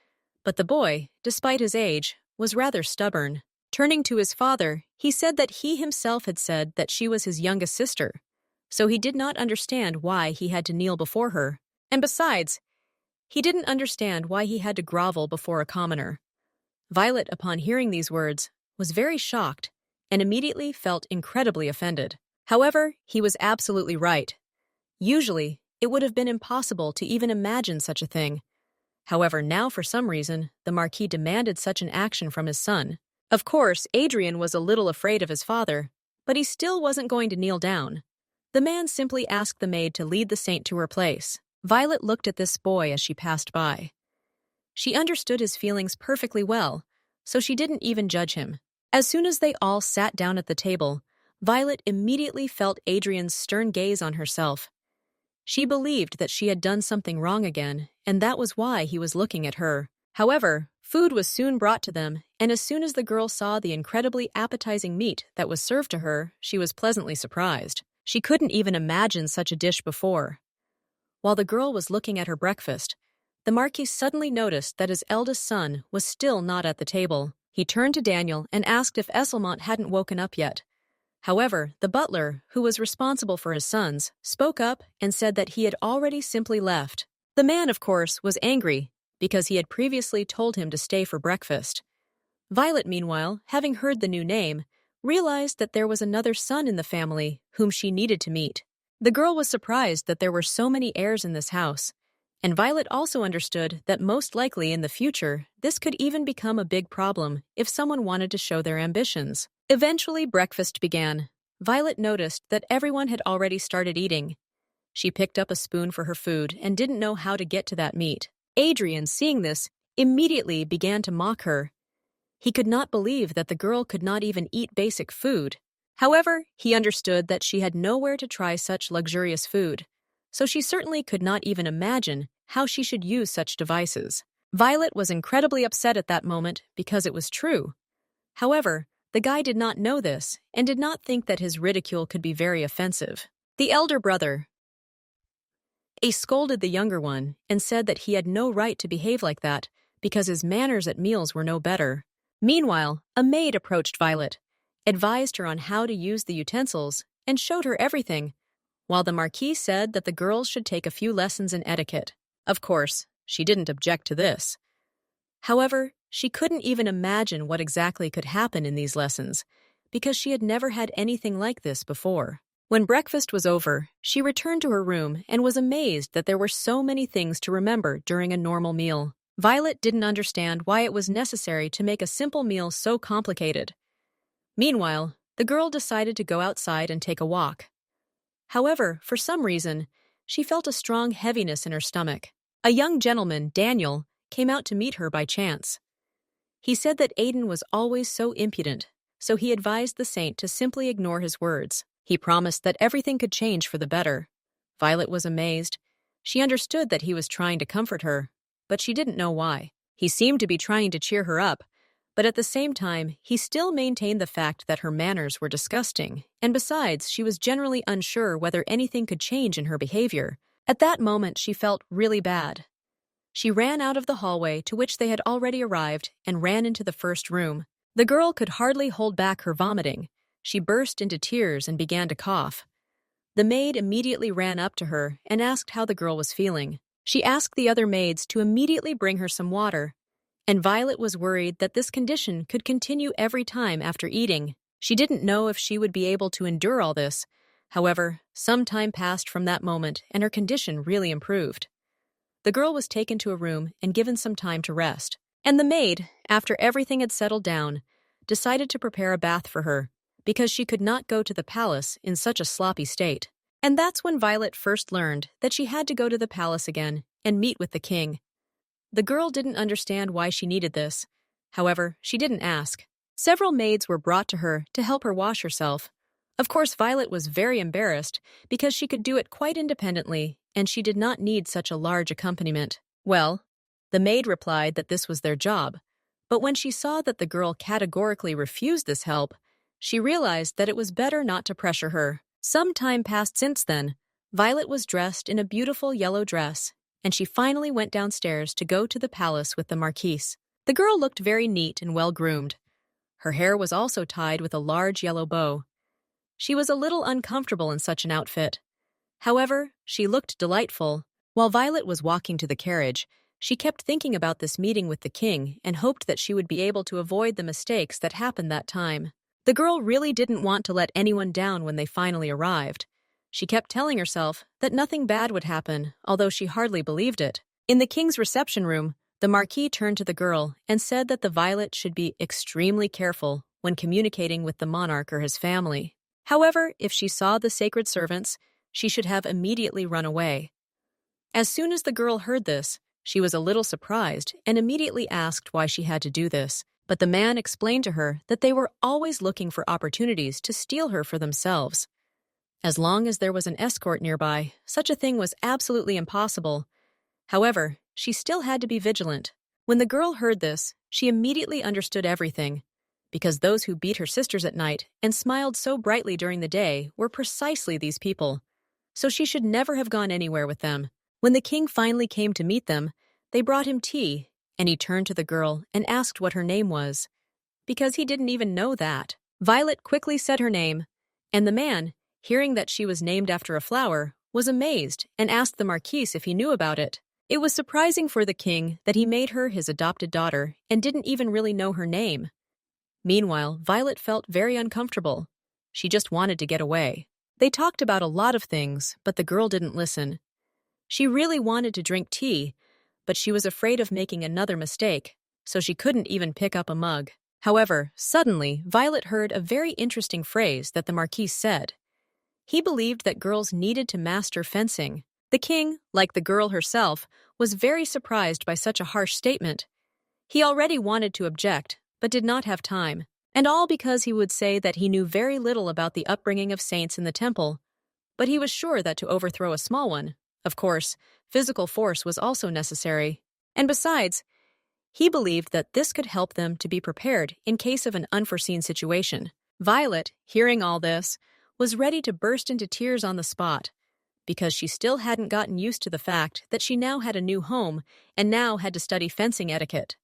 Speaker 1: but the boy, despite his age, was rather stubborn. Turning to his father, he said that he himself had said that she was his youngest sister, so he did not understand why he had to kneel before her. And besides, he didn't understand why he had to grovel before a commoner. Violet, upon hearing these words, was very shocked and immediately felt incredibly offended. However, he was absolutely right. Usually, it would have been impossible to even imagine such a thing. However, now for some reason, the Marquis demanded such an action from his son. Of course, Adrian was a little afraid of his father, but he still wasn't going to kneel down. The man simply asked the maid to lead the saint to her place. Violet looked at this boy as she passed by. She understood his feelings perfectly well, so she didn't even judge him. As soon as they all sat down at the table, Violet immediately felt Adrian's stern gaze on herself. She believed that she had done something wrong again, and that was why he was looking at her. However, food was soon brought to them, and as soon as the girl saw the incredibly appetizing meat that was served to her, she was pleasantly surprised. She couldn't even imagine such a dish before. While the girl was looking at her breakfast, the Marquis suddenly noticed that his eldest son was still not at the table. He turned to Daniel and asked if Esselmund hadn't woken up yet. However, the butler, who was responsible for his sons, spoke up and said that he had already simply left. The man, of course, was angry because he had previously told him to stay for breakfast. Violet, meanwhile, having heard the new name, realized that there was another son in the family whom she needed to meet. The girl was surprised that there were so many heirs in this house, and Violet also understood that most likely in the future, this could even become a big problem if someone wanted to show their ambitions. Eventually, breakfast began. Violet noticed that everyone had already started eating. She picked up a spoon for her food and didn't know how to get to that meat. Adrian, seeing this, immediately began to mock her. He could not believe that the girl could not even eat basic food. However, he understood that she had nowhere to try such luxurious food. so she certainly could not even imagine how she should use such devices. Violet was incredibly upset at that moment because it was true. However, the guy did not know this and did not think that his ridicule could be very offensive. The elder brother scolded the younger one and said that he had no right to behave like that because his manners at meals were no better. Meanwhile, a maid approached Violet, advised her on how to use the utensils, and showed her everything, while the Marquis said that the girls should take a few lessons in etiquette. Of course, she didn't object to this. However, she couldn't even imagine what exactly could happen in these lessons, because she had never had anything like this before. When breakfast was over, she returned to her room and was amazed that there were so many things to remember during a normal meal. Violet didn't understand why it was necessary to make a simple meal so complicated. Meanwhile, the girl decided to go outside and take a walk. However, for some reason, she felt a strong heaviness in her stomach. A young gentleman, Daniel, came out to meet her by chance. He said that Aiden was always so impudent, so he advised the saint to simply ignore his words. He promised that everything could change for the better. Violet was amazed. She understood that he was trying to comfort her, but she didn't know why. He seemed to be trying to cheer her up, but at the same time, he still maintained the fact that her manners were disgusting, and besides, she was generally unsure whether anything could change in her behavior. At that moment, she felt really bad. She ran out of the hallway to which they had already arrived and ran into the first room. The girl could hardly hold back her vomiting. She burst into tears and began to cough. The maid immediately ran up to her and asked how the girl was feeling. She asked the other maids to immediately bring her some water, and Violet was worried that this condition could continue every time after eating. She didn't know if she would be able to endure all this. However, some time passed from that moment and her condition really improved. The girl was taken to a room and given some time to rest, and the maid, after everything had settled down, decided to prepare a bath for her, because she could not go to the palace in such a sloppy state. And that's when Violet first learned that she had to go to the palace again and meet with the king. The girl didn't understand why she needed this. However, she didn't ask. Several maids were brought to her to help her wash herself. Of course, Violet was very embarrassed because she could do it quite independently and she did not need such a large accompaniment. Well, the maid replied that this was their job, but when she saw that the girl categorically refused this help, she realized that it was better not to pressure her. Some time passed since then. Violet was dressed in a beautiful yellow dress, and she finally went downstairs to go to the palace with the Marquis. The girl looked very neat and well-groomed. Her hair was also tied with a large yellow bow. She was a little uncomfortable in such an outfit. However, she looked delightful. While Violet was walking to the carriage, she kept thinking about this meeting with the king and hoped that she would be able to avoid the mistakes that happened that time. The girl really didn't want to let anyone down when they finally arrived. She kept telling herself that nothing bad would happen, although she hardly believed it. In the king's reception room, the Marquis turned to the girl and said that the Violet should be extremely careful when communicating with the monarch or his family. However, if she saw the sacred servants, she should have immediately run away. As soon as the girl heard this, she was a little surprised and immediately asked why she had to do this. But the man explained to her that they were always looking for opportunities to steal her for themselves. As long as there was an escort nearby, such a thing was absolutely impossible. However, she still had to be vigilant. When the girl heard this, she immediately understood everything, because those who beat her sisters at night and smiled so brightly during the day were precisely these people. So she should never have gone anywhere with them. When the king finally came to meet them, they brought him tea, and he turned to the girl and asked what her name was, because he didn't even know that. Violet quickly said her name, and the man, hearing that she was named after a flower, was amazed and asked the Marquis if he knew about it. It was surprising for the king that he made her his adopted daughter and didn't even really know her name. Meanwhile, Violet felt very uncomfortable. She just wanted to get away. They talked about a lot of things, but the girl didn't listen. She really wanted to drink tea, but she was afraid of making another mistake, so she couldn't even pick up a mug. However, suddenly, Violet heard a very interesting phrase that the Marquis said. He believed that girls needed to master fencing. The king, like the girl herself, was very surprised by such a harsh statement. He already wanted to object, but did not have time, and all because he would say that he knew very little about the upbringing of saints in the temple. but he was sure that to overthrow a small one, of course, physical force was also necessary. And besides, he believed that this could help them to be prepared in case of an unforeseen situation. Violet, hearing all this, was ready to burst into tears on the spot, because she still hadn't gotten used to the fact that she now had a new home and now had to study fencing etiquette.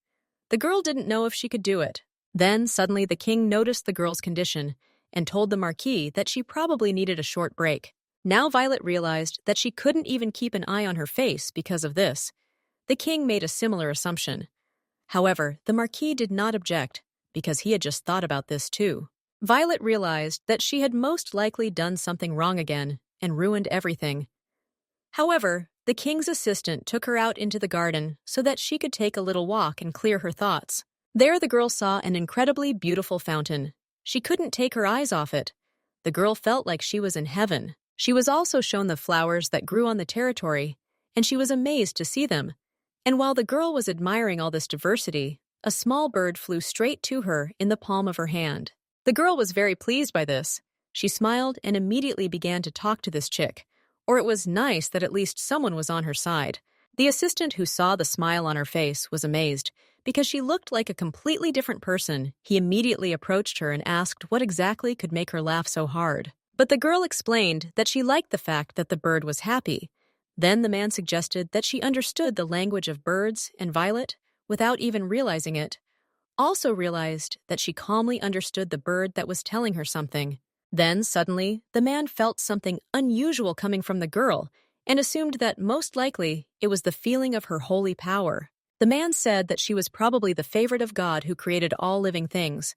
Speaker 1: The girl didn't know if she could do it. Then, suddenly, the king noticed the girl's condition and told the Marquis that she probably needed a short break. Now Violet realized that she couldn't even keep an eye on her face because of this. The king made a similar assumption. However, the Marquis did not object, because he had just thought about this too. Violet realized that she had most likely done something wrong again and ruined everything. However, the king's assistant took her out into the garden so that she could take a little walk and clear her thoughts. There the girl saw an incredibly beautiful fountain. She couldn't take her eyes off it. The girl felt like she was in heaven. She was also shown the flowers that grew on the territory, and she was amazed to see them. And while the girl was admiring all this diversity, a small bird flew straight to her in the palm of her hand. The girl was very pleased by this. She smiled and immediately began to talk to this chick, or it was nice that at least someone was on her side. The assistant who saw the smile on her face was amazed, because she looked like a completely different person. He immediately approached her and asked what exactly could make her laugh so hard. But the girl explained that she liked the fact that the bird was happy. Then the man suggested that she understood the language of birds, and Violet, without even realizing it, also realized that she calmly understood the bird that was telling her something. Then, suddenly, the man felt something unusual coming from the girl and assumed that most likely it was the feeling of her holy power. The man said that she was probably the favorite of God who created all living things.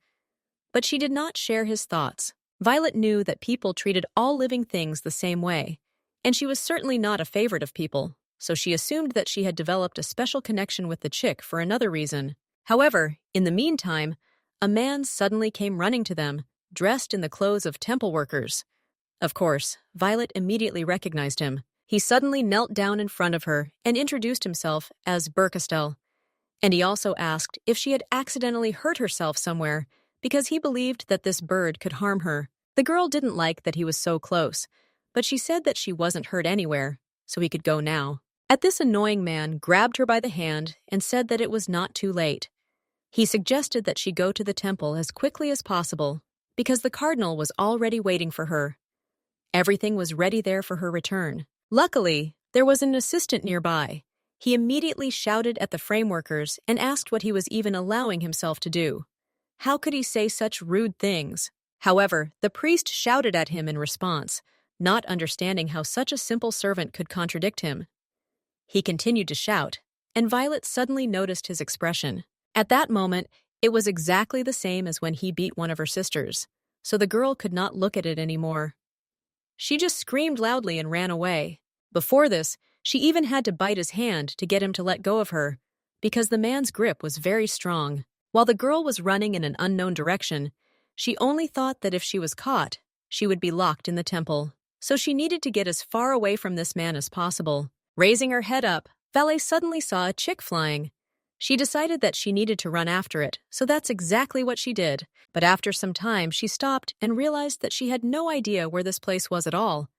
Speaker 1: But she did not share his thoughts. Violet knew that people treated all living things the same way, and she was certainly not a favorite of people, so she assumed that she had developed a special connection with the chick for another reason. However, in the meantime, a man suddenly came running to them, dressed in the clothes of temple workers. Of course, Violet immediately recognized him. He suddenly knelt down in front of her and introduced himself as Burkestel, and he also asked if she had accidentally hurt herself somewhere because he believed that this bird could harm her. The girl didn't like that he was so close, but she said that she wasn't hurt anywhere, so he could go now. At this, annoying man grabbed her by the hand and said that it was not too late. He suggested that she go to the temple as quickly as possible, because the cardinal was already waiting for her. Everything was ready there for her return. Luckily, there was an assistant nearby. He immediately shouted at the frameworkers and asked what he was even allowing himself to do. How could he say such rude things? However, the priest shouted at him in response, not understanding how such a simple servant could contradict him. He continued to shout, and Violet suddenly noticed his expression. At that moment, it was exactly the same as when he beat one of her sisters, so the girl could not look at it anymore. She just screamed loudly and ran away. Before this, she even had to bite his hand to get him to let go of her, because the man's grip was very strong. While the girl was running in an unknown direction, she only thought that if she was caught, she would be locked in the temple. So she needed to get as far away from this man as possible. Raising her head up, Valet suddenly saw a chick flying. She decided that she needed to run after it, so that's exactly what she did. But after some time, she stopped and realized that she had no idea where this place was at all.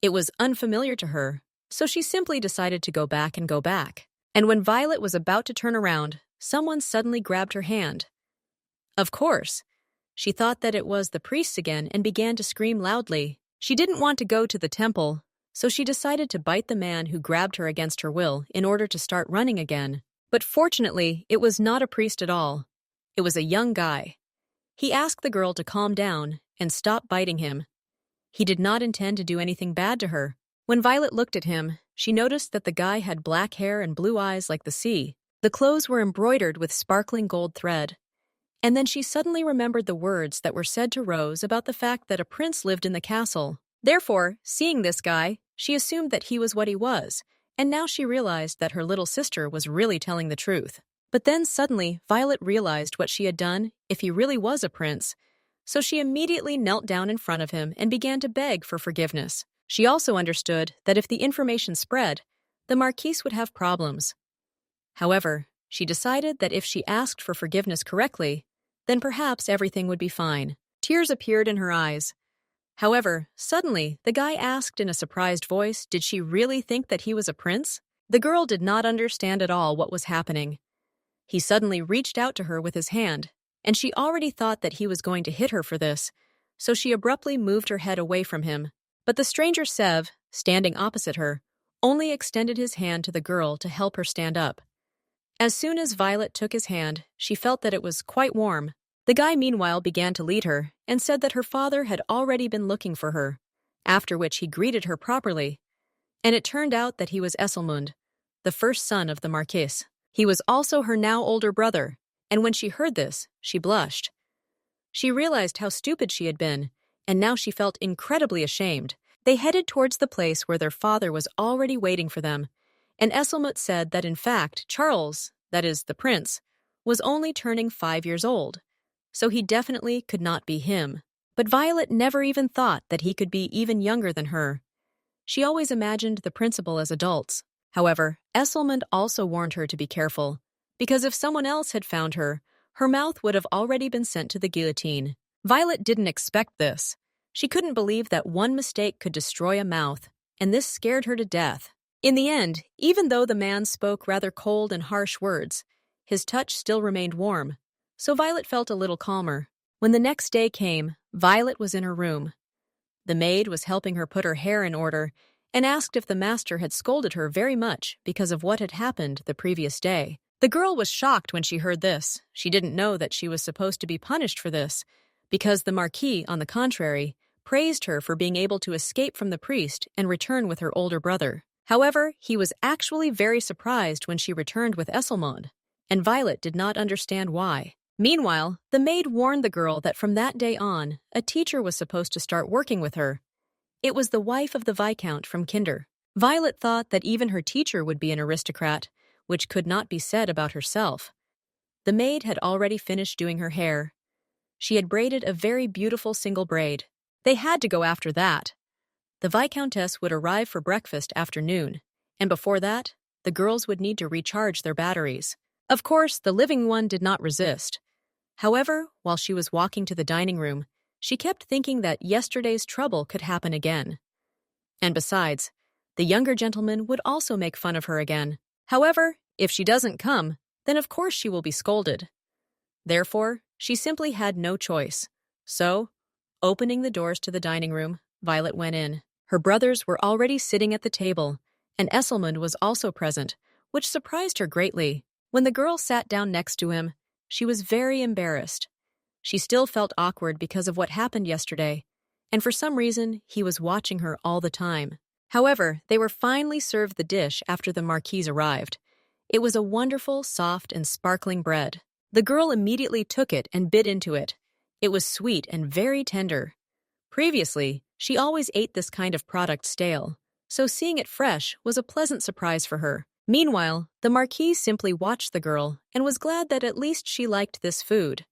Speaker 1: It was unfamiliar to her, so she simply decided to go back and go back. And when Violet was about to turn around, someone suddenly grabbed her hand. Of course, she thought that it was the priests again and began to scream loudly. She didn't want to go to the temple, so she decided to bite the man who grabbed her against her will in order to start running again. But fortunately, it was not a priest at all. It was a young guy. He asked the girl to calm down and stop biting him. He did not intend to do anything bad to her. When Violet looked at him, she noticed that the guy had black hair and blue eyes like the sea. The clothes were embroidered with sparkling gold thread. And then she suddenly remembered the words that were said to Rose about the fact that a prince lived in the castle. Therefore, seeing this guy, she assumed that he was what he was, and now she realized that her little sister was really telling the truth. But then suddenly, Violet realized what she had done if he really was a prince, so she immediately knelt down in front of him and began to beg for forgiveness. She also understood that if the information spread, the Marquis would have problems. However, she decided that if she asked for forgiveness correctly, then perhaps everything would be fine. Tears appeared in her eyes. However, suddenly, the guy asked in a surprised voice, did she really think that he was a prince? The girl did not understand at all what was happening. He suddenly reached out to her with his hand, and she already thought that he was going to hit her for this, so she abruptly moved her head away from him. But the stranger Sev, standing opposite her, only extended his hand to the girl to help her stand up. As soon as Violet took his hand, she felt that it was quite warm. The guy meanwhile began to lead her and said that her father had already been looking for her, after which he greeted her properly. And it turned out that he was Esselmund, the first son of the Marquis. He was also her now older brother, and when she heard this, she blushed. She realized how stupid she had been, and now she felt incredibly ashamed. They headed towards the place where their father was already waiting for them, and Esselmund said that in fact Charles, that is, the prince, was only turning 5 years old, so he definitely could not be him. But Violet never even thought that he could be even younger than her. She always imagined the principal as adults. However, Esselmund also warned her to be careful, because if someone else had found her, her mouth would have already been sent to the guillotine. Violet didn't expect this. She couldn't believe that one mistake could destroy a mouth, and this scared her to death. In the end, even though the man spoke rather cold and harsh words, his touch still remained warm, so Violet felt a little calmer. When the next day came, Violet was in her room. The maid was helping her put her hair in order and asked if the master had scolded her very much because of what had happened the previous day. The girl was shocked when she heard this. She didn't know that she was supposed to be punished for this, because the Marquis, on the contrary, praised her for being able to escape from the priest and return with her older brother. However, he was actually very surprised when she returned with Esselmund, and Violet did not understand why. Meanwhile, the maid warned the girl that from that day on, a teacher was supposed to start working with her. It was the wife of the Viscount from Kinder. Violet thought that even her teacher would be an aristocrat, which could not be said about herself. The maid had already finished doing her hair. She had braided a very beautiful single braid. They had to go after that. The Viscountess would arrive for breakfast after noon, and before that, the girls would need to recharge their batteries. Of course, the living one did not resist. However, while she was walking to the dining room, she kept thinking that yesterday's trouble could happen again. And besides, the younger gentleman would also make fun of her again. However, if she doesn't come, then of course she will be scolded. Therefore, she simply had no choice. So, opening the doors to the dining room, Violet went in. Her brothers were already sitting at the table, and Esselmund was also present, which surprised her greatly. When the girl sat down next to him, she was very embarrassed. She still felt awkward because of what happened yesterday, and for some reason, he was watching her all the time. However, they were finally served the dish after the Marquis arrived. It was a wonderful, soft, and sparkling bread. The girl immediately took it and bit into it. It was sweet and very tender. Previously, she always ate this kind of product stale, so seeing it fresh was a pleasant surprise for her. Meanwhile, the Marquis simply watched the girl and was glad that at least she liked this food.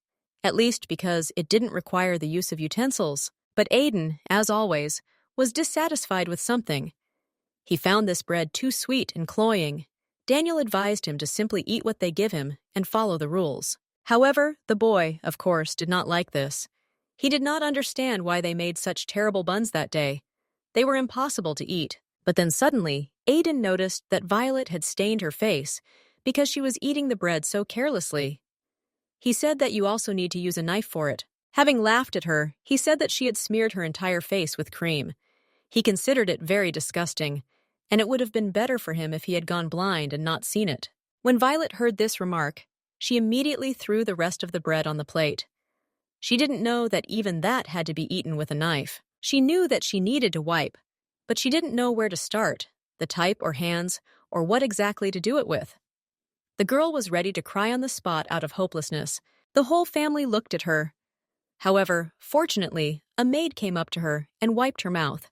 Speaker 1: At least because it didn't require the use of utensils. But Aiden, as always, was dissatisfied with something. He found this bread too sweet and cloying. Daniel advised him to simply eat what they give him and follow the rules. However, the boy, of course, did not like this. He did not understand why they made such terrible buns that day. They were impossible to eat. But then suddenly, Aiden noticed that Violet had stained her face because she was eating the bread so carelessly. He said that you also need to use a knife for it. Having laughed at her, he said that she had smeared her entire face with cream. He considered it very disgusting, and it would have been better for him if he had gone blind and not seen it. When Violet heard this remark, she immediately threw the rest of the bread on the plate. She didn't know that even that had to be eaten with a knife. She knew that she needed to wipe, but she didn't know where to start, the type or hands, or what exactly to do it with. The girl was ready to cry on the spot out of hopelessness. The whole family looked at her. However, fortunately, a maid came up to her and wiped her mouth.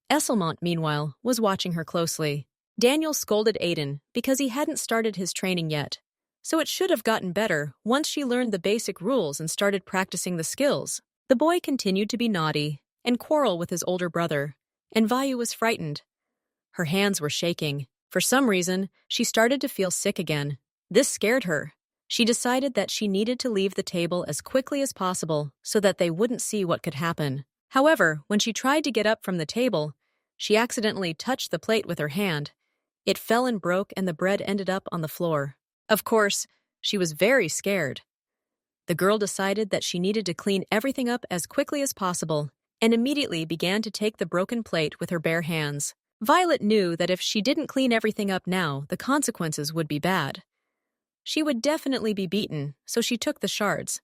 Speaker 1: Esselmund, meanwhile, was watching her closely. Daniel scolded Aiden because he hadn't started his training yet, so it should have gotten better once she learned the basic rules and started practicing the skills. The boy continued to be naughty and quarrel with his older brother, and Vayu was frightened. Her hands were shaking. For some reason, she started to feel sick again. This scared her. She decided that she needed to leave the table as quickly as possible so that they wouldn't see what could happen. However, when she tried to get up from the table, she accidentally touched the plate with her hand. It fell and broke, and the bread ended up on the floor. Of course, she was very scared. The girl decided that she needed to clean everything up as quickly as possible and immediately began to take the broken plate with her bare hands. Violet knew that if she didn't clean everything up now, the consequences would be bad. She would definitely be beaten, so she took the shards,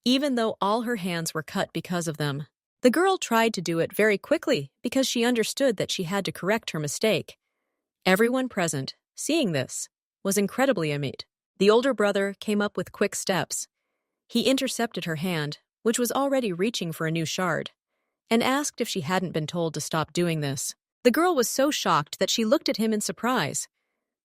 Speaker 1: even though all her hands were cut because of them. The girl tried to do it very quickly because she understood that she had to correct her mistake. Everyone present, seeing this, was incredibly amazed. The older brother came up with quick steps. He intercepted her hand, which was already reaching for a new shard, and asked if she hadn't been told to stop doing this. The girl was so shocked that she looked at him in surprise.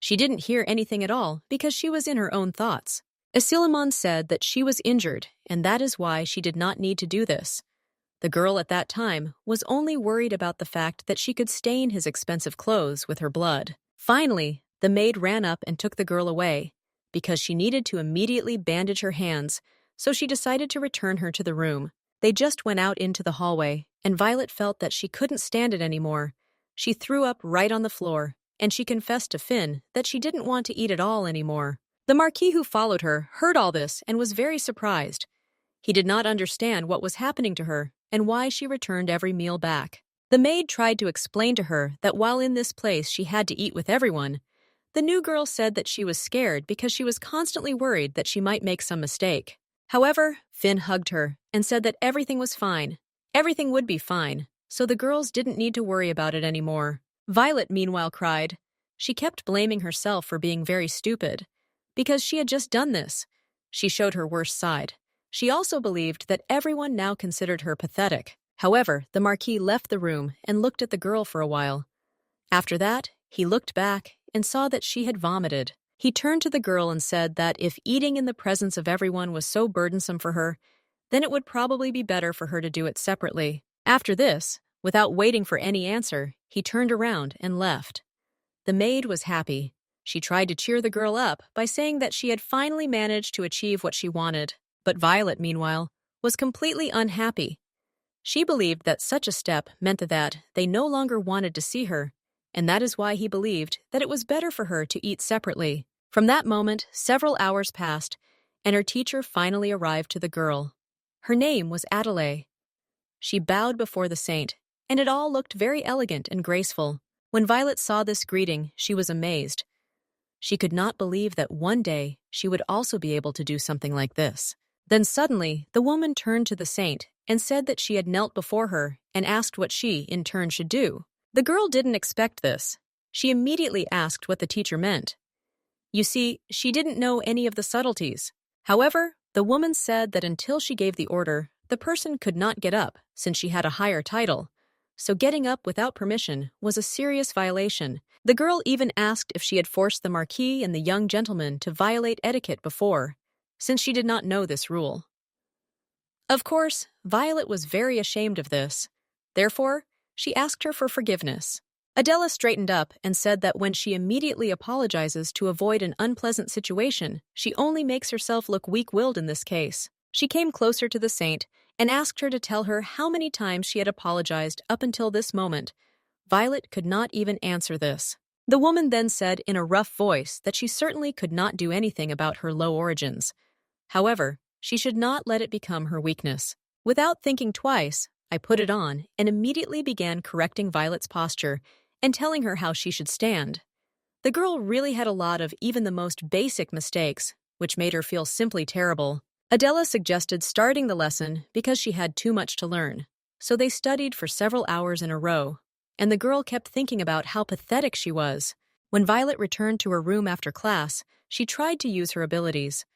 Speaker 1: She didn't hear anything at all because she was in her own thoughts. Esselmund said that she was injured, and that is why she did not need to do this. The girl at that time was only worried about the fact that she could stain his expensive clothes with her blood. Finally, the maid ran up and took the girl away because she needed to immediately bandage her hands, so she decided to return her to the room. They just went out into the hallway, and Violet felt that she couldn't stand it anymore. She threw up right on the floor, and she confessed to Finn that she didn't want to eat at all anymore. The Marquis, who followed her, heard all this and was very surprised. He did not understand what was happening to her and why she returned every meal back. The maid tried to explain to her that while in this place she had to eat with everyone. The new girl said that she was scared because she was constantly worried that she might make some mistake. However, Finn hugged her and said that everything was fine. Everything would be fine, so the girls didn't need to worry about it anymore. Violet, meanwhile, cried. She kept blaming herself for being very stupid, because she had just done this. She showed her worst side. She also believed that everyone now considered her pathetic. However, the Marquis left the room and looked at the girl for a while. After that, he looked back and saw that she had vomited. He turned to the girl and said that if eating in the presence of everyone was so burdensome for her, then it would probably be better for her to do it separately. After this, without waiting for any answer, he turned around and left. The maid was happy. She tried to cheer the girl up by saying that she had finally managed to achieve what she wanted. But Violet, meanwhile, was completely unhappy. She believed that such a step meant that they no longer wanted to see her, and that is why he believed that it was better for her to eat separately. From that moment, several hours passed, and her teacher finally arrived to the girl. Her name was Adelaide. She bowed before the saint, and it all looked very elegant and graceful. When Violet saw this greeting, she was amazed. She could not believe that one day she would also be able to do something like this. Then suddenly, the woman turned to the saint and said that she had knelt before her and asked what she, in turn, should do. The girl didn't expect this. She immediately asked what the teacher meant. You see, she didn't know any of the subtleties. However, the woman said that until she gave the order, the person could not get up since she had a higher title. So getting up without permission was a serious violation. The girl even asked if she had forced the Marquis and the young gentleman to violate etiquette before, since she did not know this rule. Of course, Violet was very ashamed of this. Therefore, she asked her for forgiveness. Adela straightened up and said that when she immediately apologizes to avoid an unpleasant situation, she only makes herself look weak-willed in this case. She came closer to the saint and asked her to tell her how many times she had apologized up until this moment. Violet could not even answer this. The woman then said in a rough voice that she certainly could not do anything about her low origins. However, she should not let it become her weakness. Without thinking twice, I put it on and immediately began correcting Violet's posture and telling her how she should stand. The girl really had a lot of even the most basic mistakes, which made her feel simply terrible. Adela suggested starting the lesson because she had too much to learn. So they studied for several hours in a row, and the girl kept thinking about how pathetic she was. When Violet returned to her room after class, she tried to use her abilities.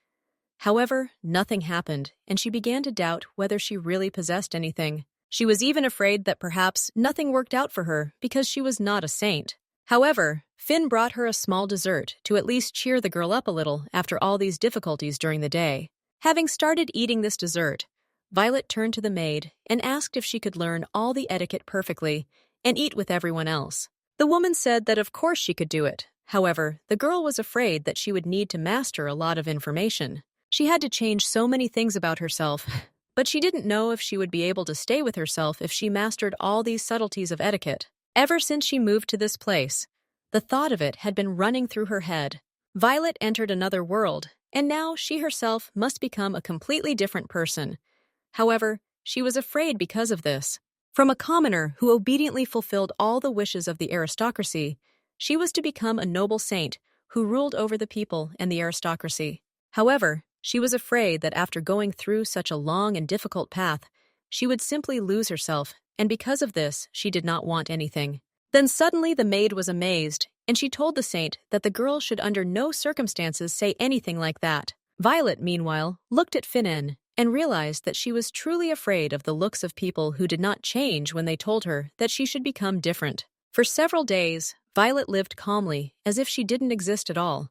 Speaker 1: However, nothing happened, and she began to doubt whether she really possessed anything. She was even afraid that perhaps nothing worked out for her because she was not a saint. However, Finn brought her a small dessert to at least cheer the girl up a little after all these difficulties during the day. Having started eating this dessert, Violet turned to the maid and asked if she could learn all the etiquette perfectly and eat with everyone else. The woman said that of course she could do it. However, the girl was afraid that she would need to master a lot of information. She had to change so many things about herself But she didn't know if she would be able to stay with herself if she mastered all these subtleties of etiquette. Ever since she moved to this place, the thought of it had been running through her head. Violet entered another world, and now she herself must become a completely different person. However, she was afraid because of this. From a commoner who obediently fulfilled all the wishes of the aristocracy, she was to become a noble saint who ruled over the people and the aristocracy. However, she was afraid that after going through such a long and difficult path, she would simply lose herself, and because of this, she did not want anything. Then suddenly the maid was amazed, and she told the saint that the girl should under no circumstances say anything like that. Violet, meanwhile, looked at Finan and realized that she was truly afraid of the looks of people who did not change when they told her that she should become different. For several days, Violet lived calmly, as if she didn't exist at all.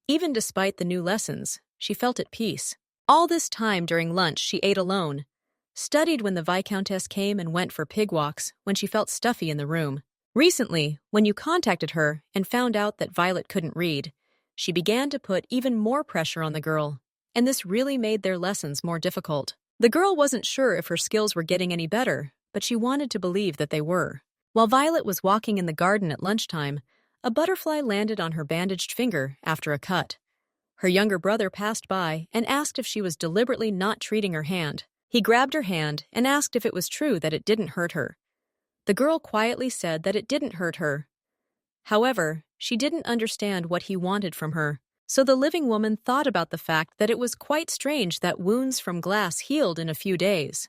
Speaker 1: Even despite the new lessons, she felt at peace. All this time during lunch she ate alone, studied when the Viscountess came and went for pig walks when she felt stuffy in the room. Recently, when you contacted her and found out that Violet couldn't read, she began to put even more pressure on the girl, and this really made their lessons more difficult. The girl wasn't sure if her skills were getting any better, but she wanted to believe that they were. While Violet was walking in the garden at lunchtime, a butterfly landed on her bandaged finger after a cut. Her younger brother passed by and asked if she was deliberately not treating her hand. He grabbed her hand and asked if it was true that it didn't hurt her. The girl quietly said that it didn't hurt her. However, she didn't understand what he wanted from her, so the living woman thought about the fact that it was quite strange that wounds from glass healed in a few days.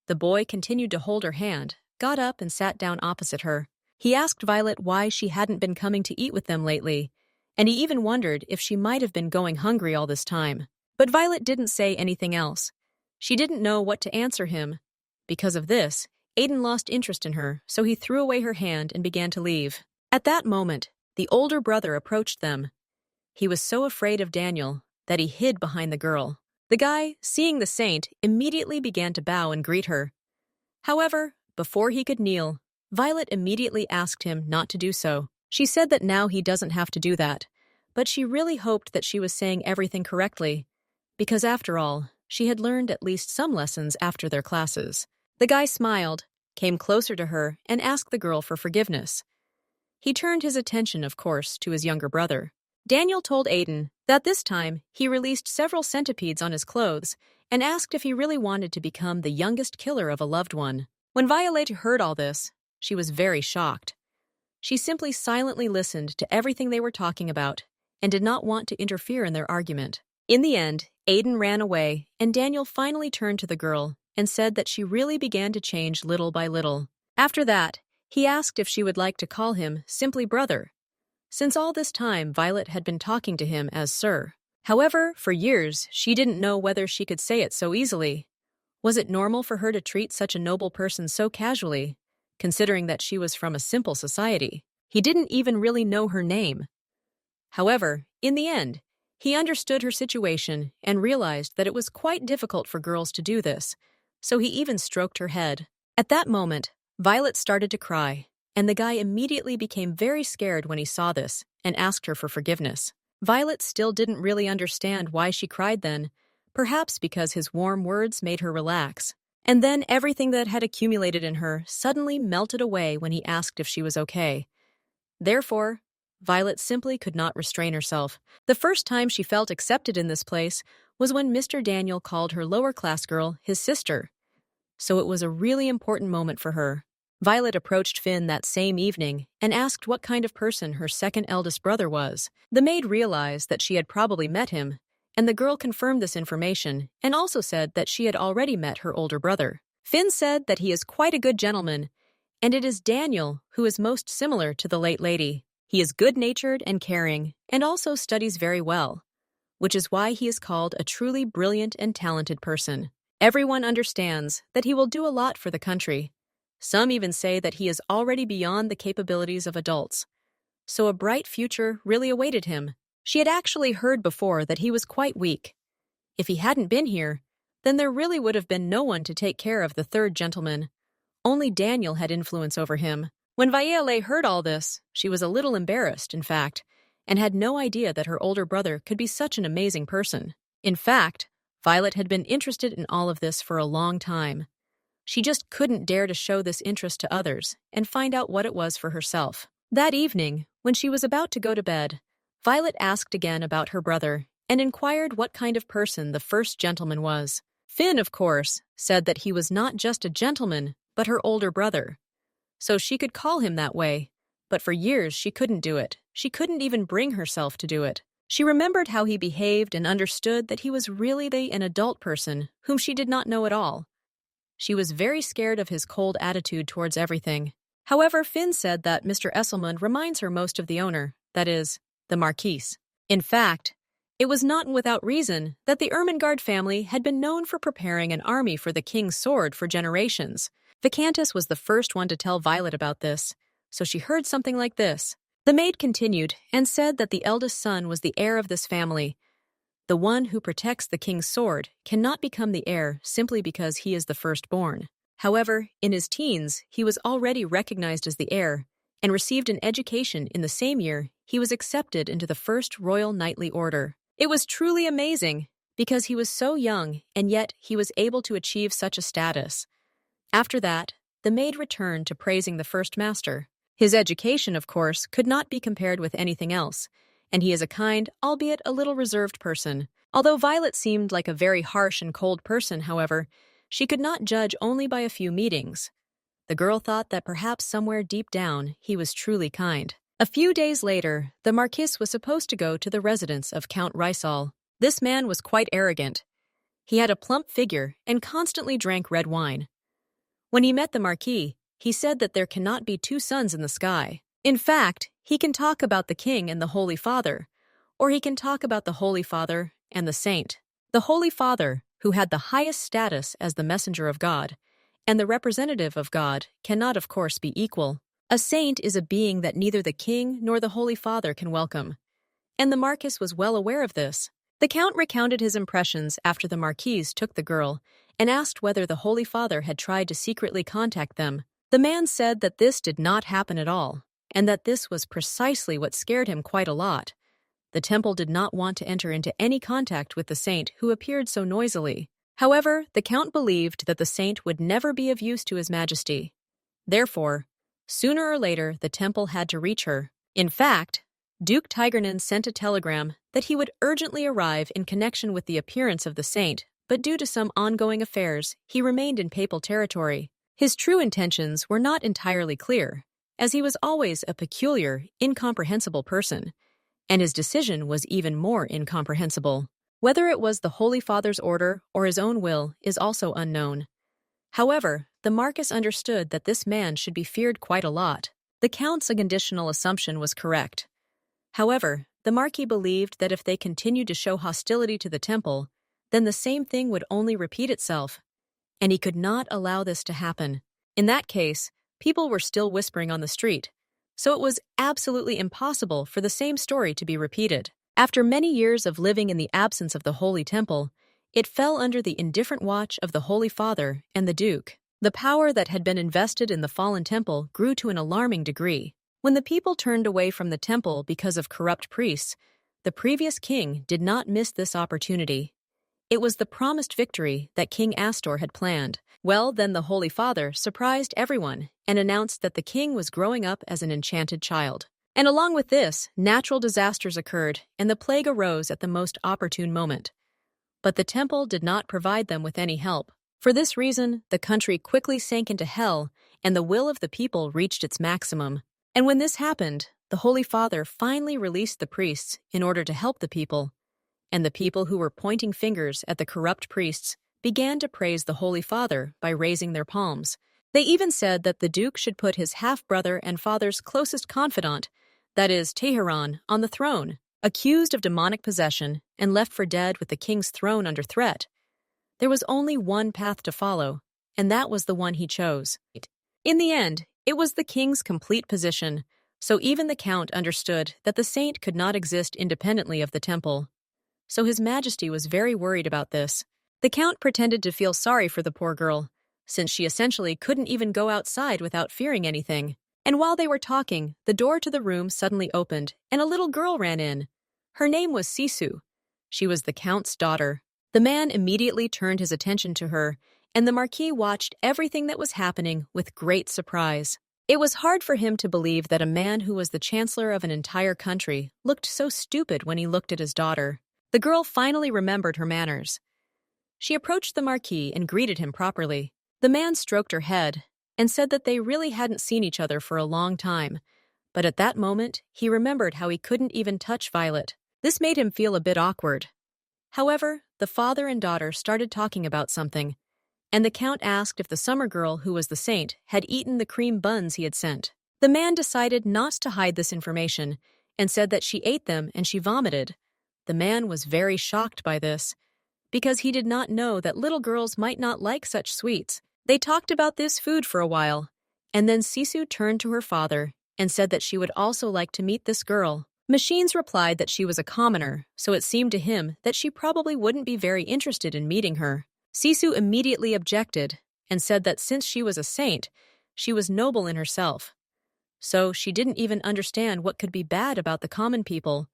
Speaker 1: The boy continued to hold her hand, got up and sat down opposite her. He asked Violet why she hadn't been coming to eat with them lately, and he even wondered if she might have been going hungry all this time. But Violet didn't say anything else. She didn't know what to answer him. Because of this, Aiden lost interest in her, so he threw away her hand and began to leave. At that moment, the older brother approached them. He was so afraid of Daniel that he hid behind the girl. The guy, seeing the saint, immediately began to bow and greet her. However, before he could kneel, Violet immediately asked him not to do so. She said that now he doesn't have to do that, but she really hoped that she was saying everything correctly, because after all, she had learned at least some lessons after their classes. The guy smiled, came closer to her, and asked the girl for forgiveness. He turned his attention, of course, to his younger brother. Daniel told Aiden that this time he released several centipedes on his clothes and asked if he really wanted to become the youngest killer of a loved one. When Violet heard all this, she was very shocked. She simply silently listened to everything they were talking about and did not want to interfere in their argument. In the end, Aiden ran away, and Daniel finally turned to the girl and said that she really began to change little by little. After that, he asked if she would like to call him simply brother, since all this time Violet had been talking to him as sir. However, for years, she didn't know whether she could say it so easily. Was it normal for her to treat such a noble person so casually, considering that she was from a simple society? He didn't even really know her name. However, in the end, he understood her situation and realized that it was quite difficult for girls to do this, so he even stroked her head. At that moment, Violet started to cry, and the guy immediately became very scared when he saw this and asked her for forgiveness. Violet still didn't really understand why she cried then, perhaps because his warm words made her relax. And then everything that had accumulated in her suddenly melted away when he asked if she was okay. Therefore, Violet simply could not restrain herself. The first time she felt accepted in this place was when Mr. Daniel called her lower-class girl his sister. So it was a really important moment for her. Violet approached Finn that same evening and asked what kind of person her second eldest brother was. The maid realized that she had probably met him, and the girl confirmed this information and also said that she had already met her older brother. Finn said that he is quite a good gentleman, and it is Daniel who is most similar to the late lady. He is good-natured and caring, and also studies very well, which is why he is called a truly brilliant and talented person. Everyone understands that he will do a lot for the country. Some even say that he is already beyond the capabilities of adults. So a bright future really awaited him. She had actually heard before that he was quite weak. If he hadn't been here, then there really would have been no one to take care of the third gentleman. Only Daniel had influence over him. When Violet heard all this, she was a little embarrassed, in fact, and had no idea that her older brother could be such an amazing person. In fact, Violet had been interested in all of this for a long time. She just couldn't dare to show this interest to others and find out what it was for herself. That evening, when she was about to go to bed, Violet asked again about her brother and inquired what kind of person the first gentleman was. Finn, of course, said that he was not just a gentleman, but her older brother. So she could call him that way, but for years she couldn't do it. She couldn't even bring herself to do it. She remembered how he behaved and understood that he was really an adult person whom she did not know at all. She was very scared of his cold attitude towards everything. However, Finn said that Mr. Esselmund reminds her most of the owner, that is, the Marquis. In fact, it was not without reason that the Ermengarde family had been known for preparing an army for the king's sword for generations. The Countess was the first one to tell Violet about this, so she heard something like this. The maid continued and said that the eldest son was the heir of this family. The one who protects the king's sword cannot become the heir simply because he is the firstborn. However, in his teens, he was already recognized as the heir and received an education in the same year he was accepted into the First Royal Knightly Order. It was truly amazing because he was so young and yet he was able to achieve such a status. After that, the maid returned to praising the first master. His education, of course, could not be compared with anything else, and he is a kind, albeit a little reserved person. Although Violet seemed like a very harsh and cold person, however, she could not judge only by a few meetings. The girl thought that perhaps somewhere deep down he was truly kind. A few days later, the Marquis was supposed to go to the residence of Count Rysal. This man was quite arrogant. He had a plump figure and constantly drank red wine. When he met the Marquis, he said that there cannot be two suns in the sky. In fact, he can talk about the king and the Holy Father, or he can talk about the Holy Father and the saint. The Holy Father, who had the highest status as the messenger of God, and the representative of God cannot, of course, be equal. A saint is a being that neither the king nor the Holy Father can welcome, and the Marquis was well aware of this. The Count recounted his impressions after the Marquis took the girl and asked whether the Holy Father had tried to secretly contact them. The man said that this did not happen at all, and that this was precisely what scared him quite a lot. The temple did not want to enter into any contact with the saint who appeared so noisily. However, the Count believed that the saint would never be of use to His Majesty. Therefore, sooner or later, the temple had to reach her. In fact, Duke Tigernan sent a telegram that he would urgently arrive in connection with the appearance of the saint, but due to some ongoing affairs, he remained in papal territory. His true intentions were not entirely clear, as he was always a peculiar, incomprehensible person, and his decision was even more incomprehensible. Whether it was the Holy Father's order or his own will is also unknown. However, the Marquis understood that this man should be feared quite a lot. The Count's unconditional assumption was correct. However, the Marquis believed that if they continued to show hostility to the temple, then the same thing would only repeat itself, and he could not allow this to happen. In that case, people were still whispering on the street, so it was absolutely impossible for the same story to be repeated. After many years of living in the absence of the Holy Temple, it fell under the indifferent watch of the Holy Father and the Duke. The power that had been invested in the fallen temple grew to an alarming degree. When the people turned away from the temple because of corrupt priests, the previous king did not miss this opportunity. It was the promised victory that King Astor had planned. Well, then the Holy Father surprised everyone and announced that the king was growing up as an enchanted child. And along with this, natural disasters occurred and the plague arose at the most opportune moment. But the temple did not provide them with any help. For this reason, the country quickly sank into hell and the will of the people reached its maximum. And when this happened, the Holy Father finally released the priests in order to help the people. And the people who were pointing fingers at the corrupt priests began to praise the Holy Father by raising their palms. They even said that the Duke should put his half-brother and father's closest confidant, that is, Teheran, on the throne. Accused of demonic possession and left for dead with the king's throne under threat, there was only one path to follow, and that was the one he chose. In the end, it was the king's complete position, so even the Count understood that the saint could not exist independently of the temple. So His Majesty was very worried about this. The Count pretended to feel sorry for the poor girl, since she essentially couldn't even go outside without fearing anything. And while they were talking, the door to the room suddenly opened, and a little girl ran in. Her name was Sisu. She was the Count's daughter. The man immediately turned his attention to her, and the Marquis watched everything that was happening with great surprise. It was hard for him to believe that a man who was the chancellor of an entire country looked so stupid when he looked at his daughter. The girl finally remembered her manners. She approached the Marquis and greeted him properly. The man stroked her head and said that they really hadn't seen each other for a long time, but at that moment he remembered how he couldn't even touch Violet. This made him feel a bit awkward. However, the father and daughter started talking about something, and the Count asked if the summer girl who was the saint had eaten the cream buns he had sent. The man decided not to hide this information and said that she ate them and she vomited. The man was very shocked by this, because he did not know that little girls might not like such sweets. They talked about this food for a while, and then Sisu turned to her father and said that she would also like to meet this girl. Machines replied that she was a commoner, so it seemed to him that she probably wouldn't be very interested in meeting her. Sisu immediately objected and said that since she was a saint, she was noble in herself. So she didn't even understand what could be bad about the common people.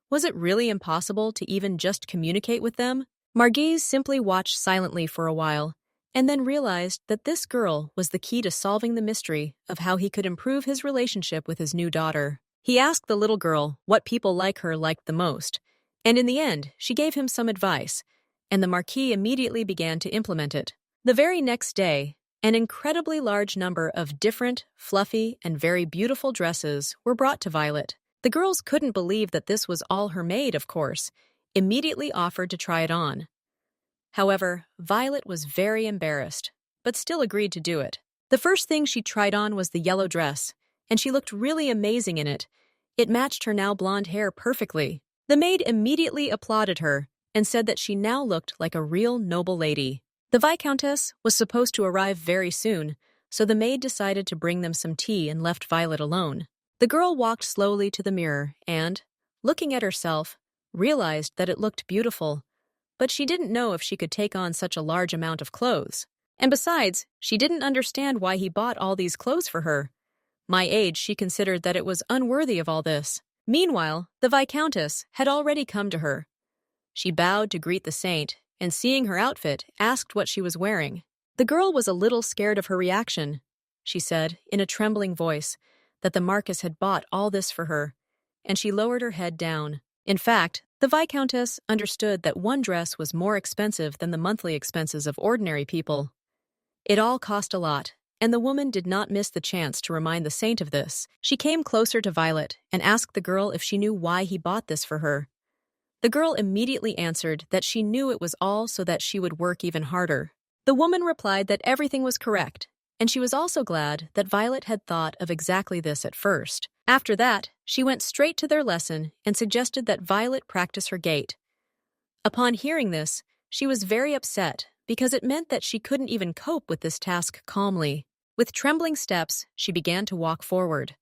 Speaker 1: Was it really impossible to even just communicate with them? Marquis simply watched silently for a while, and then realized that this girl was the key to solving the mystery of how he could improve his relationship with his new daughter. He asked the little girl what people like her liked the most, and in the end, she gave him some advice, and the Marquis immediately began to implement it. The very next day, an incredibly large number of different, fluffy, and very beautiful dresses were brought to Violet. The girls couldn't believe that this was all her maid, of course, immediately offered to try it on. However, Violet was very embarrassed, but still agreed to do it. The first thing she tried on was the yellow dress, and she looked really amazing in it. It matched her now blonde hair perfectly. The maid immediately applauded her and said that she now looked like a real noble lady. The Viscountess was supposed to arrive very soon, so the maid decided to bring them some tea and left Violet alone. The girl walked slowly to the mirror and, looking at herself, realized that it looked beautiful, but she didn't know if she could take on such a large amount of clothes. And besides, she didn't understand why he bought all these clothes for her. My age, she considered that it was unworthy of all this. Meanwhile, the Viscountess had already come to her. She bowed to greet the saint, and seeing her outfit, asked what she was wearing. The girl was a little scared of her reaction. She said, in a trembling voice, that the Marquis had bought all this for her, and she lowered her head down. In fact, the Viscountess understood that one dress was more expensive than the monthly expenses of ordinary people. It all cost a lot, and the woman did not miss the chance to remind the saint of this. She came closer to Violet and asked the girl if she knew why he bought this for her. The girl immediately answered that she knew it was all so that she would work even harder. The woman replied that everything was correct, and she was also glad that Violet had thought of exactly this at first. After that, she went straight to their lesson and suggested that Violet practice her gait. Upon hearing this, she was very upset because it meant that she couldn't even cope with this task calmly. With trembling steps, she began to walk forward.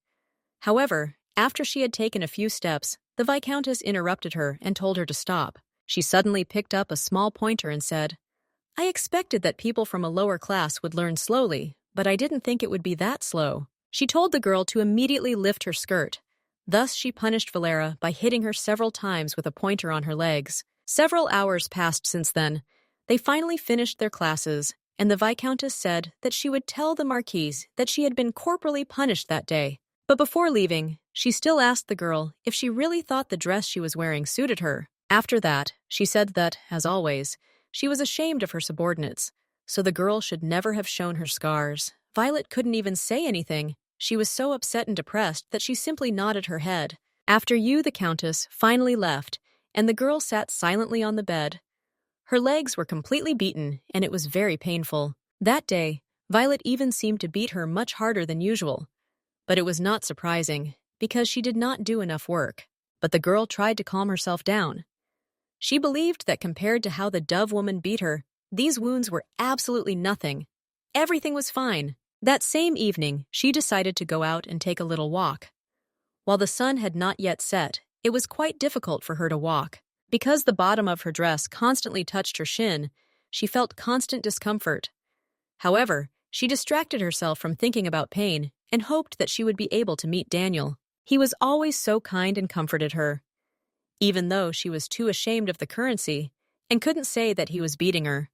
Speaker 1: However, after she had taken a few steps, the Viscountess interrupted her and told her to stop. She suddenly picked up a small pointer and said, "I expected that people from a lower class would learn slowly, but I didn't think it would be that slow." She told the girl to immediately lift her skirt. Thus she punished Valera by hitting her several times with a pointer on her legs. Several hours passed since then. They finally finished their classes, and the Viscountess said that she would tell the Marquise that she had been corporally punished that day. But before leaving, she still asked the girl if she really thought the dress she was wearing suited her. After that, she said that, as always, she was ashamed of her subordinates, so the girl should never have shown her scars. Violet couldn't even say anything. She was so upset and depressed that she simply nodded her head. After the Countess, finally left, and the girl sat silently on the bed. Her legs were completely beaten, and it was very painful. That day, Violet even seemed to beat her much harder than usual. But it was not surprising, because she did not do enough work. But the girl tried to calm herself down. She believed that compared to how the dove woman beat her, these wounds were absolutely nothing. Everything was fine. That same evening, she decided to go out and take a little walk. While the sun had not yet set, it was quite difficult for her to walk. Because the bottom of her dress constantly touched her shin, she felt constant discomfort. However, she distracted herself from thinking about pain and hoped that she would be able to meet Daniel. He was always so kind and comforted her. Even though she was too ashamed of the currency, and couldn't say that he was beating her.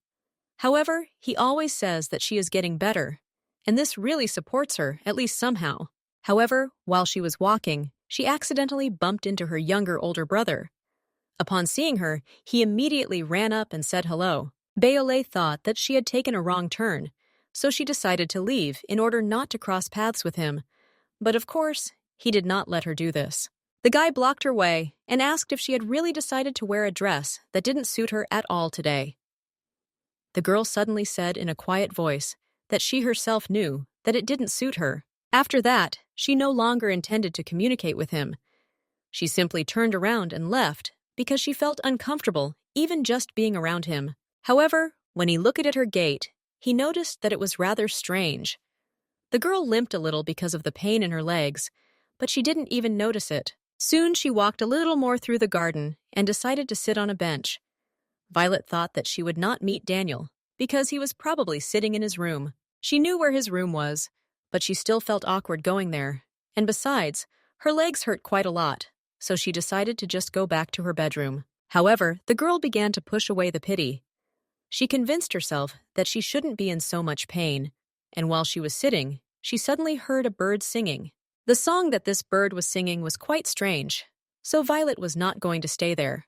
Speaker 1: However, he always says that she is getting better, and this really supports her, at least somehow. However, while she was walking, she accidentally bumped into her older brother. Upon seeing her, he immediately ran up and said hello. Bayole thought that she had taken a wrong turn, so she decided to leave in order not to cross paths with him. But of course, he did not let her do this. The guy blocked her way and asked if she had really decided to wear a dress that didn't suit her at all today. The girl suddenly said in a quiet voice that she herself knew that it didn't suit her. After that, she no longer intended to communicate with him. She simply turned around and left because she felt uncomfortable even just being around him. However, when he looked at her gait, he noticed that it was rather strange. The girl limped a little because of the pain in her legs, but she didn't even notice it. Soon she walked a little more through the garden and decided to sit on a bench. Violet thought that she would not meet Daniel because he was probably sitting in his room. She knew where his room was, but she still felt awkward going there. And besides, her legs hurt quite a lot, so she decided to just go back to her bedroom. However, the girl began to push away the pity. She convinced herself that she shouldn't be in so much pain, and while she was sitting, she suddenly heard a bird singing. The song that this bird was singing was quite strange, so Violet was not going to stay there.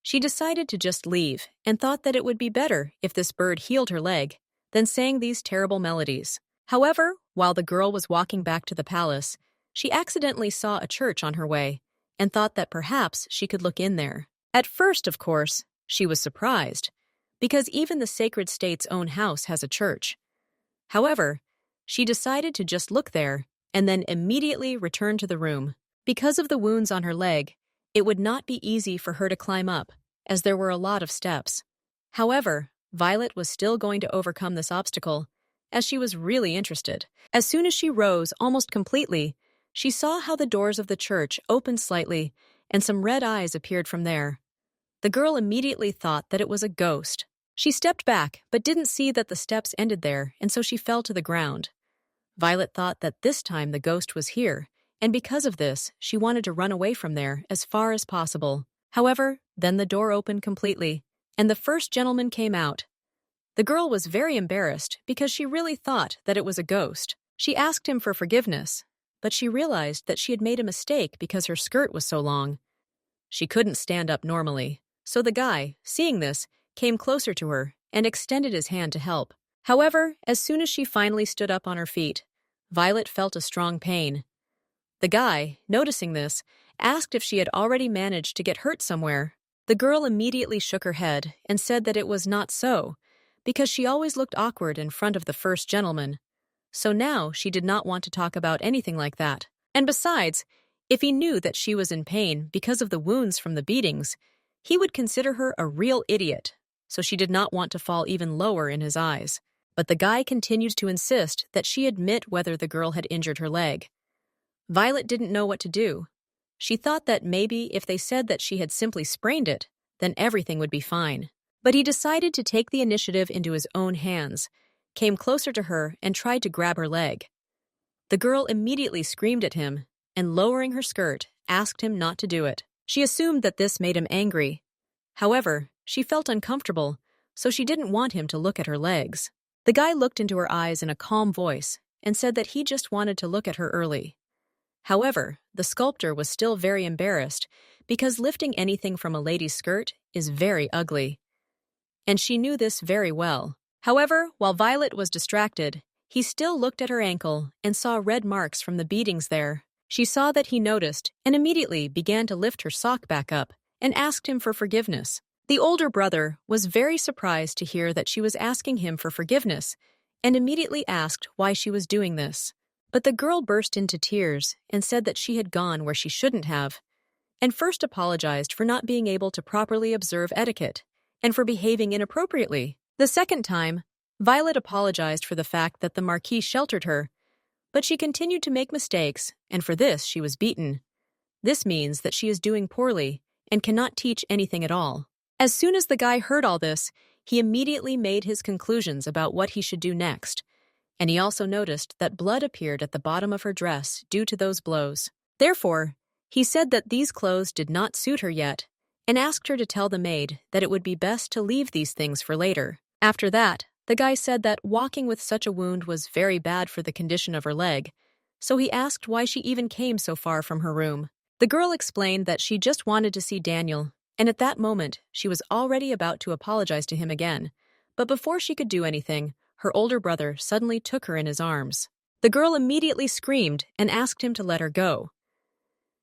Speaker 1: She decided to just leave and thought that it would be better if this bird healed her leg than sang these terrible melodies. However, while the girl was walking back to the palace, she accidentally saw a church on her way and thought that perhaps she could look in there. At first, of course, she was surprised, because even the sacred state's own house has a church. However, she decided to just look there and then immediately return to the room. Because of the wounds on her leg, it would not be easy for her to climb up, as there were a lot of steps. However, Violet was still going to overcome this obstacle, as she was really interested. As soon as she rose almost completely, she saw how the doors of the church opened slightly, and some red eyes appeared from there. The girl immediately thought that it was a ghost. She stepped back, but didn't see that the steps ended there, and so she fell to the ground. Violet thought that this time the ghost was here, and because of this, she wanted to run away from there as far as possible. However, then the door opened completely, and the first gentleman came out. The girl was very embarrassed because she really thought that it was a ghost. She asked him for forgiveness, but she realized that she had made a mistake because her skirt was so long. She couldn't stand up normally, so the guy, seeing this, came closer to her and extended his hand to help. However, as soon as she finally stood up on her feet, Violet felt a strong pain. The guy, noticing this, asked if she had already managed to get hurt somewhere. The girl immediately shook her head and said that it was not so, because she always looked awkward in front of the first gentleman. So now she did not want to talk about anything like that. And besides, if he knew that she was in pain because of the wounds from the beatings, he would consider her a real idiot, so she did not want to fall even lower in his eyes. But the guy continued to insist that she admit whether the girl had injured her leg. Violet didn't know what to do. She thought that maybe if they said that she had simply sprained it, then everything would be fine. But he decided to take the initiative into his own hands, came closer to her and tried to grab her leg. The girl immediately screamed at him and, lowering her skirt, asked him not to do it. She assumed that this made him angry. However, she felt uncomfortable, so she didn't want him to look at her legs. The guy looked into her eyes in a calm voice and said that he just wanted to look at her early. However, the sculptor was still very embarrassed because lifting anything from a lady's skirt is very ugly. And she knew this very well. However, while Violet was distracted, he still looked at her ankle and saw red marks from the beatings there. She saw that he noticed and immediately began to lift her sock back up and asked him for forgiveness. The older brother was very surprised to hear that she was asking him for forgiveness and immediately asked why she was doing this. But the girl burst into tears and said that she had gone where she shouldn't have, and first apologized for not being able to properly observe etiquette and for behaving inappropriately. The second time, Violet apologized for the fact that the Marquis sheltered her, but she continued to make mistakes, and for this she was beaten. This means that she is doing poorly and cannot teach anything at all. As soon as the guy heard all this, he immediately made his conclusions about what he should do next, and he also noticed that blood appeared at the bottom of her dress due to those blows. Therefore, he said that these clothes did not suit her yet, and asked her to tell the maid that it would be best to leave these things for later. After that, the guy said that walking with such a wound was very bad for the condition of her leg, so he asked why she even came so far from her room. The girl explained that she just wanted to see Daniel, and at that moment, she was already about to apologize to him again. But before she could do anything, her older brother suddenly took her in his arms. The girl immediately screamed and asked him to let her go.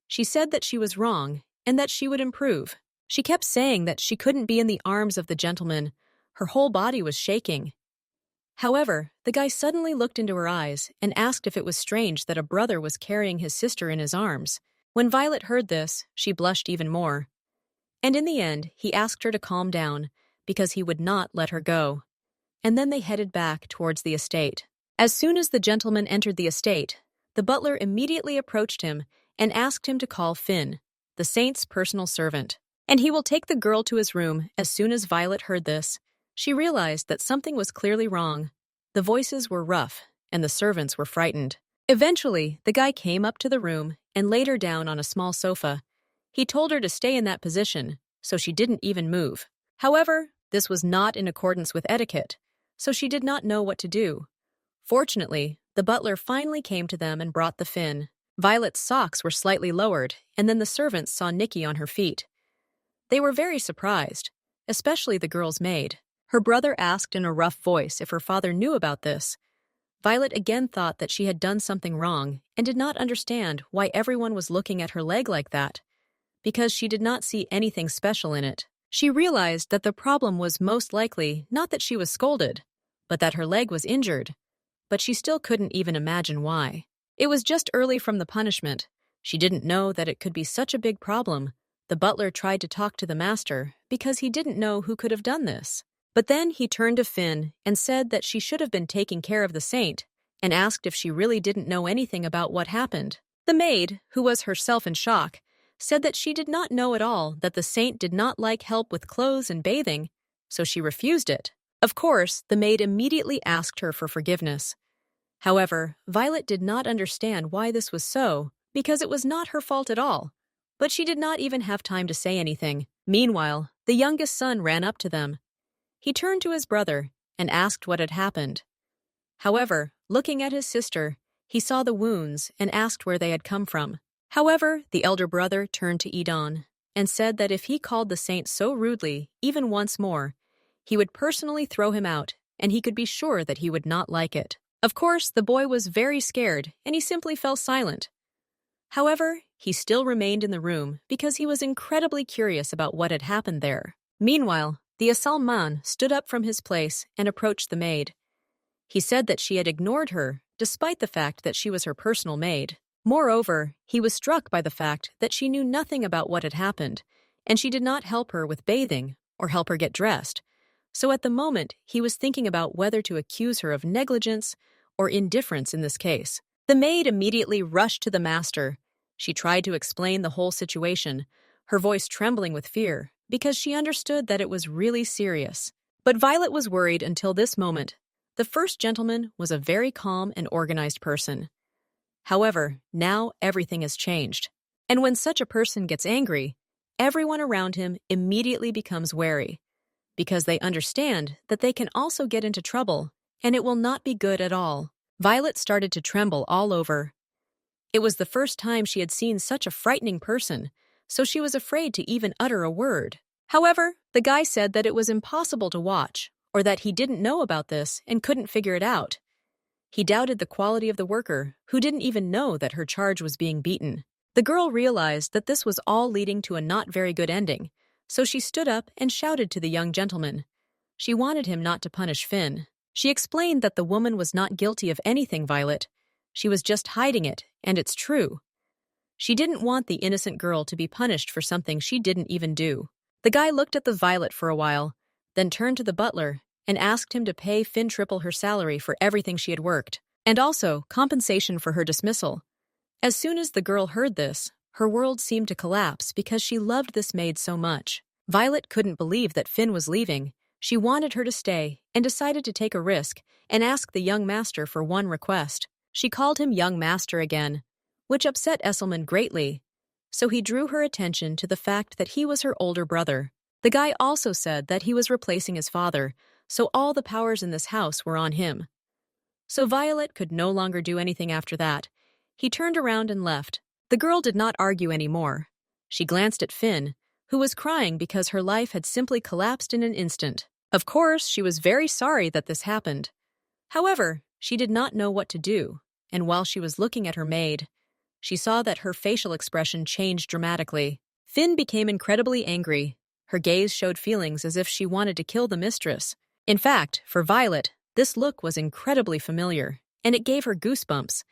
Speaker 1: She said that she was wrong and that she would improve. She kept saying that she couldn't be in the arms of the gentleman. Her whole body was shaking. However, the guy suddenly looked into her eyes and asked if it was strange that a brother was carrying his sister in his arms. When Violet heard this, she blushed even more. And in the end, he asked her to calm down because he would not let her go. And then they headed back towards the estate. As soon as the gentleman entered the estate, the butler immediately approached him and asked him to call Finn, the saint's personal servant. And he will take the girl to his room. As soon as Violet heard this, she realized that something was clearly wrong. The voices were rough, and the servants were frightened. Eventually, the guy came up to the room and laid her down on a small sofa. He told her to stay in that position, so she didn't even move. However, this was not in accordance with etiquette, so she did not know what to do. Fortunately, the butler finally came to them and brought the Finn. Violet's socks were slightly lowered, and then the servants saw Nikki on her feet. They were very surprised, especially the girl's maid. Her brother asked in a rough voice if her father knew about this. Violet again thought that she had done something wrong and did not understand why everyone was looking at her leg like that, because she did not see anything special in it. She realized that the problem was most likely not that she was scolded, but that her leg was injured, but she still couldn't even imagine why. It was just early from the punishment. She didn't know that it could be such a big problem. The butler tried to talk to the master because he didn't know who could have done this. But then he turned to Finn and said that she should have been taking care of the saint and asked if she really didn't know anything about what happened. The maid, who was herself in shock, said that she did not know at all that the saint did not like help with clothes and bathing, so she refused it. Of course, the maid immediately asked her for forgiveness. However, Violet did not understand why this was so, because it was not her fault at all. But she did not even have time to say anything. Meanwhile, the youngest son ran up to them. He turned to his brother and asked what had happened. However, looking at his sister, he saw the wounds and asked where they had come from. However, the elder brother turned to Edon and said that if he called the saint so rudely, even once more, he would personally throw him out, and he could be sure that he would not like it. Of course, the boy was very scared, and he simply fell silent. However, he still remained in the room because he was incredibly curious about what had happened there. Meanwhile, the Esselmund stood up from his place and approached the maid. He said that she had ignored her, despite the fact that she was her personal maid. Moreover, he was struck by the fact that she knew nothing about what had happened, and she did not help her with bathing or help her get dressed. So at the moment, he was thinking about whether to accuse her of negligence or indifference in this case. The maid immediately rushed to the master. She tried to explain the whole situation, her voice trembling with fear, because she understood that it was really serious. But Violet was worried until this moment. The first gentleman was a very calm and organized person. However, now everything has changed. And when such a person gets angry, everyone around him immediately becomes wary, because they understand that they can also get into trouble, and it will not be good at all. Violet started to tremble all over. It was the first time she had seen such a frightening person, so she was afraid to even utter a word. However, the guy said that it was impossible to watch, or that he didn't know about this and couldn't figure it out. He doubted the quality of the worker, who didn't even know that her charge was being beaten. The girl realized that this was all leading to a not very good ending, so she stood up and shouted to the young gentleman. She wanted him not to punish Finn. She explained that the woman was not guilty of anything, Violet. She was just hiding it, and it's true. She didn't want the innocent girl to be punished for something she didn't even do. The guy looked at the Violet for a while, then turned to the butler and asked him to pay Finn triple her salary for everything she had worked, and also compensation for her dismissal. As soon as the girl heard this, her world seemed to collapse because she loved this maid so much. Violet couldn't believe that Finn was leaving. She wanted her to stay and decided to take a risk and ask the young master for one request. She called him young master again, which upset Esselmund greatly. so he drew her attention to the fact that he was her older brother. The guy also said that he was replacing his father, so all the powers in this house were on him. So Violet could no longer do anything after that. He turned around and left. The girl did not argue anymore. She glanced at Finn, who was crying because her life had simply collapsed in an instant. Of course, she was very sorry that this happened. However, she did not know what to do, and while she was looking at her maid, she saw that her facial expression changed dramatically. Finn became incredibly angry. Her gaze showed feelings as if she wanted to kill the mistress. In fact, for Violet, this look was incredibly familiar, and it gave her goosebumps.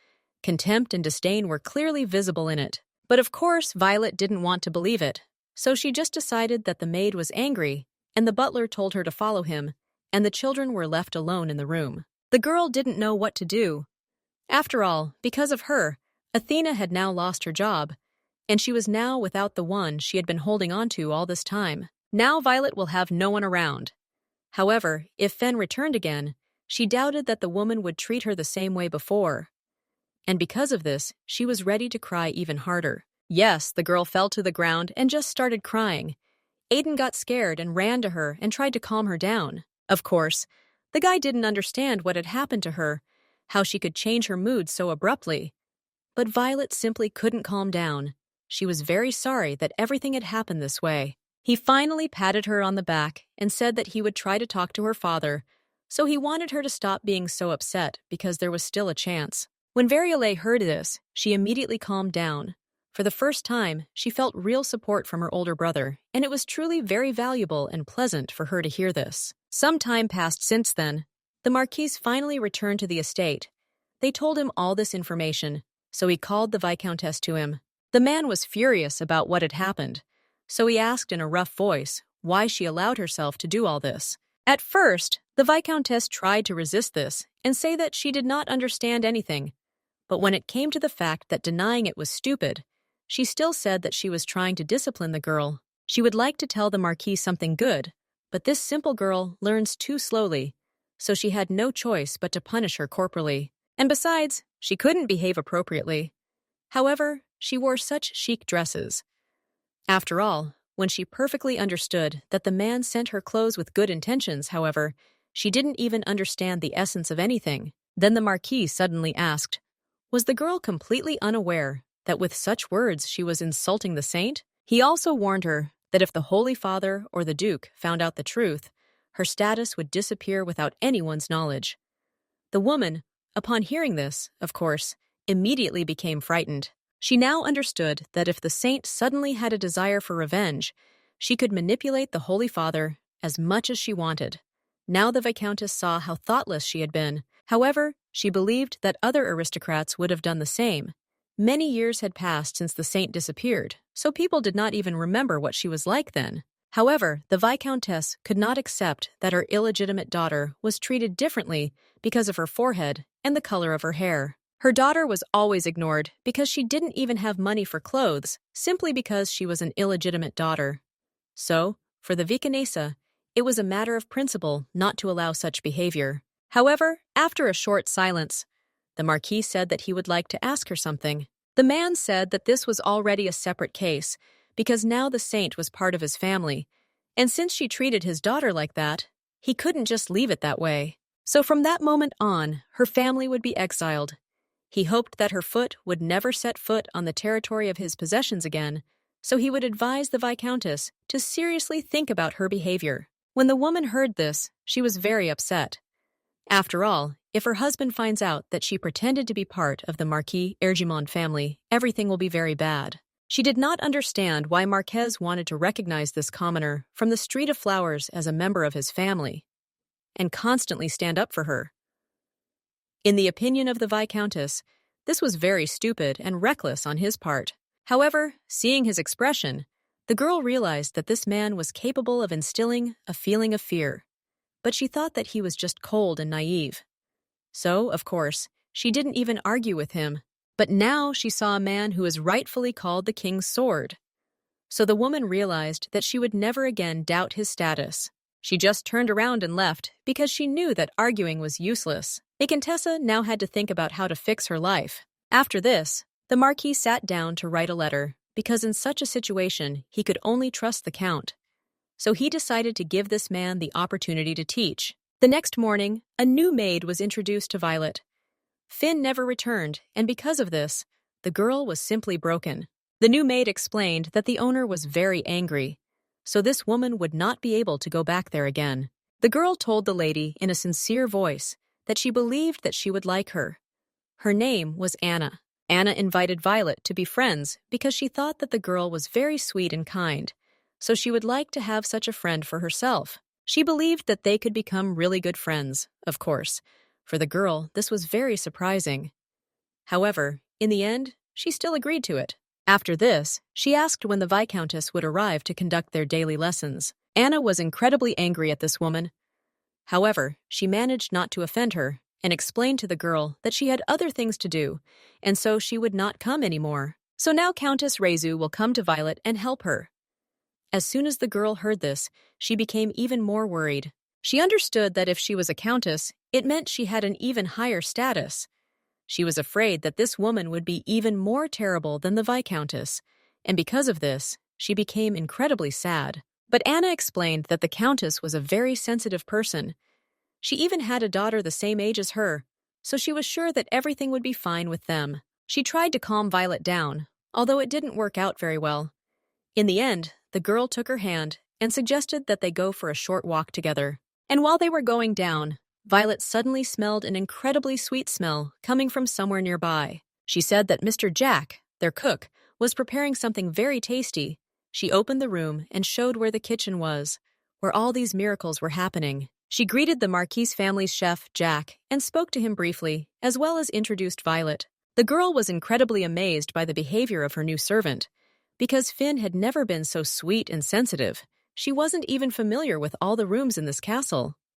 Speaker 1: Contempt and disdain were clearly visible in it. But of course, Violet didn't want to believe it, so she just decided that the maid was angry, and the butler told her to follow him, and the children were left alone in the room. The girl didn't know what to do. After all, because of her, Athena had now lost her job, and she was now without the one she had been holding on to all this time. Now Violet will have no one around. However, if Fenn returned again, she doubted that the woman would treat her the same way before. And because of this, she was ready to cry even harder. Yes, the girl fell to the ground and just started crying. Aiden got scared and ran to her and tried to calm her down. Of course, the guy didn't understand what had happened to her, how she could change her mood so abruptly. But Violet simply couldn't calm down. She was very sorry that everything had happened this way. He finally patted her on the back and said that he would try to talk to her father, so he wanted her to stop being so upset because there was still a chance. When Variole heard this, she immediately calmed down. For the first time, she felt real support from her older brother, and it was truly very valuable and pleasant for her to hear this. Some time passed since then. The Marquis finally returned to the estate. They told him all this information, so he called the Viscountess to him. The man was furious about what had happened, so he asked in a rough voice why she allowed herself to do all this. At first, the Viscountess tried to resist this and say that she did not understand anything, but when it came to the fact that denying it was stupid, she still said that she was trying to discipline the girl. She would like to tell the Marquis something good, but this simple girl learns too slowly, so she had no choice but to punish her corporally. And besides, she couldn't behave appropriately. However, she wore such chic dresses. After all, when she perfectly understood that the man sent her clothes with good intentions, however, she didn't even understand the essence of anything. Then the Marquis suddenly asked, was the girl completely unaware that with such words she was insulting the saint? He also warned her that if the Holy Father or the Duke found out the truth, her status would disappear without anyone's knowledge. The woman, upon hearing this, of course, immediately became frightened. She now understood that if the saint suddenly had a desire for revenge, she could manipulate the Holy Father as much as she wanted. Now the Viscountess saw how thoughtless she had been. However, she believed that other aristocrats would have done the same. Many years had passed since the saint disappeared, so people did not even remember what she was like then. However, the Viscountess could not accept that her illegitimate daughter was treated differently because of her forehead and the color of her hair. Her daughter was always ignored because she didn't even have money for clothes, simply because she was an illegitimate daughter. So, for the Viscountess, it was a matter of principle not to allow such behavior. However, after a short silence, the Marquis said that he would like to ask her something. The man said that this was already a separate case, because now the saint was part of his family, and since she treated his daughter like that, he couldn't just leave it that way. So from that moment on, her family would be exiled. He hoped that her foot would never set foot on the territory of his possessions again, so he would advise the Viscountess to seriously think about her behavior. When the woman heard this, she was very upset. After all, if her husband finds out that she pretended to be part of the Marquis Eradicate family, everything will be very bad. She did not understand why Marquez wanted to recognize this commoner from the Street of Flowers as a member of his family, and constantly stand up for her. In the opinion of the Viscountess, this was very stupid and reckless on his part. However, seeing his expression, the girl realized that this man was capable of instilling a feeling of fear, but she thought that he was just cold and naive. So, of course, she didn't even argue with him. But now she saw a man who is rightfully called the King's Sword. So the woman realized that she would never again doubt his status. She just turned around and left because she knew that arguing was useless. The Contessa now had to think about how to fix her life. After this, the Marquis sat down to write a letter. because in such a situation he could only trust the Count. So he decided to give this man the opportunity to teach. The next morning, a new maid was introduced to Violet. Finn never returned, and because of this, the girl was simply broken. The new maid explained that the owner was very angry, so this woman would not be able to go back there again. The girl told the lady in a sincere voice that she believed that she would like her. Her name was Anna. Anna invited Violet to be friends because she thought that the girl was very sweet and kind, so she would like to have such a friend for herself. She believed that they could become really good friends, of course. For the girl, this was very surprising. However, in the end, she still agreed to it. After this, she asked when the Viscountess would arrive to conduct their daily lessons. Anna was incredibly angry at this woman. However, she managed not to offend her and explained to the girl that she had other things to do, and so she would not come anymore. So now Countess Reizu will come to Violet and help her. As soon as the girl heard this, she became even more worried. She understood that if she was a countess, it meant she had an even higher status. She was afraid that this woman would be even more terrible than the Viscountess, and because of this, she became incredibly sad. But Anna explained that the Countess was a very sensitive person. She even had a daughter the same age as her, so she was sure that everything would be fine with them. She tried to calm Violet down, although it didn't work out very well. In the end, the girl took her hand and suggested that they go for a short walk together. And while they were going down, Violet suddenly smelled an incredibly sweet smell coming from somewhere nearby. She said that Mr. Jack, their cook, was preparing something very tasty. She opened the room and showed where the kitchen was, where all these miracles were happening. She greeted the Marquis family's chef, Jack, and spoke to him briefly, as well as introduced Violet. The girl was incredibly amazed by the behavior of her new servant. Because Finn had never been so sweet and sensitive, she wasn't even familiar with all the rooms in this castle.